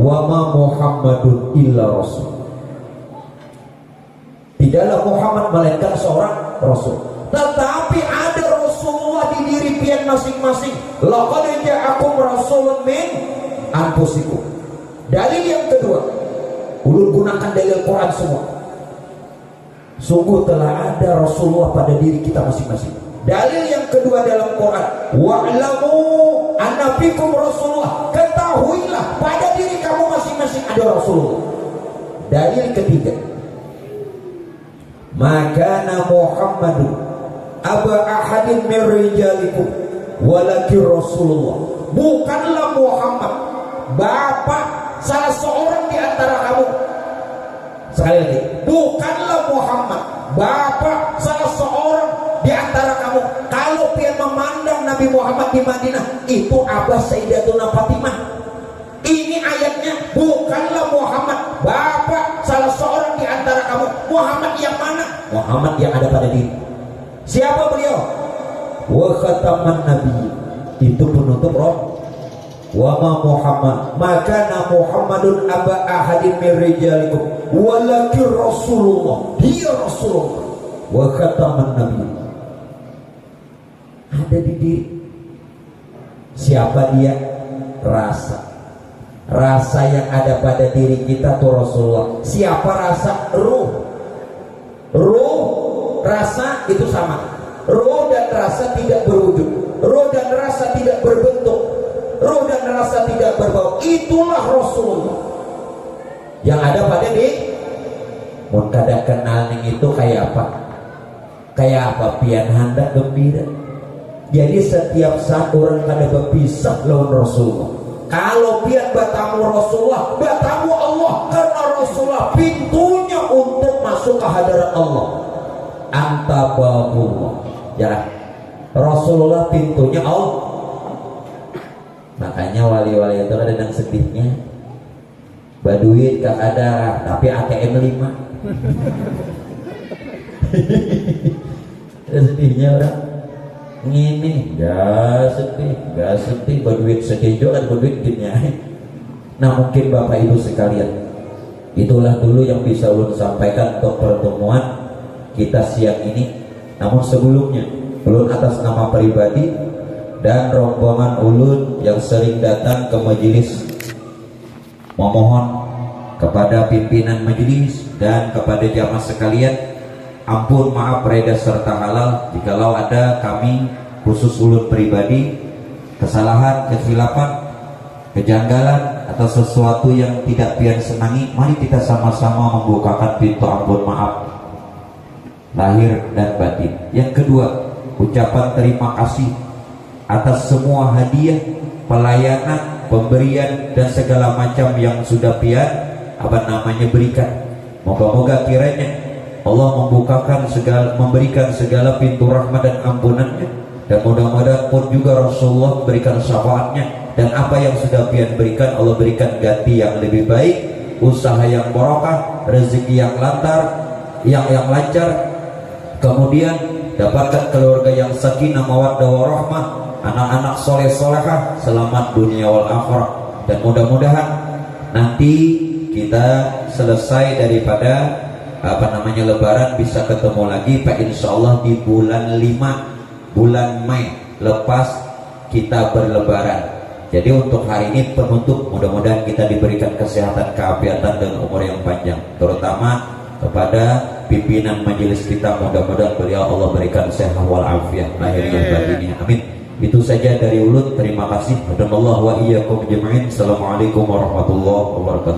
Wa ma Muhammadun illa rasul. Tidaklah Muhammad melainkan seorang rasul. Tetapi ada Rasulullah di diri pian masing-masing. Laqad ja'akum rasulun min anfusikum. Dalil yang kedua, ulun gunakan dalil Quran semua. Sungguh telah ada Rasulullah pada diri kita masing-masing. Dalil yang kedua dalam Quran, wa'lamu anna fikum Rasulullah. Ketahuilah pada diri kamu masing-masing ada Rasulullah. Dalil ketiga, maka Muhammadun aba ahadin min rijalikum walakin Rasulullah. Bukanlah Muhammad bapak salah seorang di antara kamu. Sekali lagi, bukanlah Muhammad bapak salah seorang di antara kamu. Kalau pian memandang Nabi Muhammad di Madinah, itu abah Sayyidatuna Fatimah. Ini ayatnya, bukanlah Muhammad bapak salah seorang di antara kamu. Muhammad yang mana? Muhammad yang ada pada diri. Siapa beliau? Wa khataman nabi, itu penutup roh. Wa ma Muhammad, maka Muhammadun aba ahadin min rijalikum walakin Rasulullah. Dia Rasulullah. Wa khataman nabi, ada di diri. Siapa dia? Rasa yang ada pada diri kita tuh Rasulullah. Siapa rasa? Ruh, rasa itu sama. Ruh dan rasa tidak berwujud, ruh dan rasa tidak berbentuk, ruh dan rasa tidak berbau. Itulah Rasulullah yang ada pada diri. Mun kada kenal ning itu kayak apa? Kayak apa pian hendak gembira. Jadi setiap saat orang kada berpisah lawan Rasulullah. Kalau pian bertamu Rasulullah, bertamu Allah, karena Rasulullah pintunya untuk masuk ke hadirat Allah. Anta babullah. Ya, Rasulullah pintunya Allah. Makanya wali-wali itu ada yang sedihnya. Baduit gak ada, tapi ATM 5. Sedihnya orang. ngini gak sepi berduit sekejo kan berduit duitnya. Nah mungkin Bapak Ibu sekalian, itulah dulu yang bisa ulun sampaikan untuk pertemuan kita siang ini. Namun sebelumnya ulun atas nama pribadi dan rombongan ulun yang sering datang ke majelis memohon kepada pimpinan majelis dan kepada jamaah sekalian, ampun, maaf, reda serta halal jikalau ada kami khusus ulun pribadi kesalahan, kesilapan, kejanggalan atau sesuatu yang tidak pian senangi. Mari kita sama-sama membukakan pintu ampun maaf lahir dan batin. Yang kedua, ucapan terima kasih atas semua hadiah, pelayanan, pemberian dan segala macam yang sudah pian berikan. Moga-moga kiranya Allah membukakan segala, memberikan segala pintu rahmat dan ampunannya, dan mudah-mudahan pun juga Rasulullah berikan syafaatnya, dan apa yang sudah pian berikan Allah berikan ganti yang lebih baik, usaha yang barokah, rezeki yang lancar, kemudian dapatkan keluarga yang sakinah mawaddah warahmah, anak-anak soleh solehah, selamat dunia wal akhirah. Dan mudah-mudahan nanti kita selesai daripada lebaran bisa ketemu lagi Pak, insyaallah di bulan 5 bulan Mei lepas kita berlebaran. Jadi untuk hari ini penutup, mudah-mudahan kita diberikan kesehatan, keafiatan dan umur yang panjang, terutama kepada pimpinan majelis kita, mudah-mudahan beliau Allah berikan sehat wal afiat lahir dan batinnya, amin. Itu saja dari ulun, terima kasih. Wa iyyakum jami'in. Assalamualaikum warahmatullahi wabarakatuh.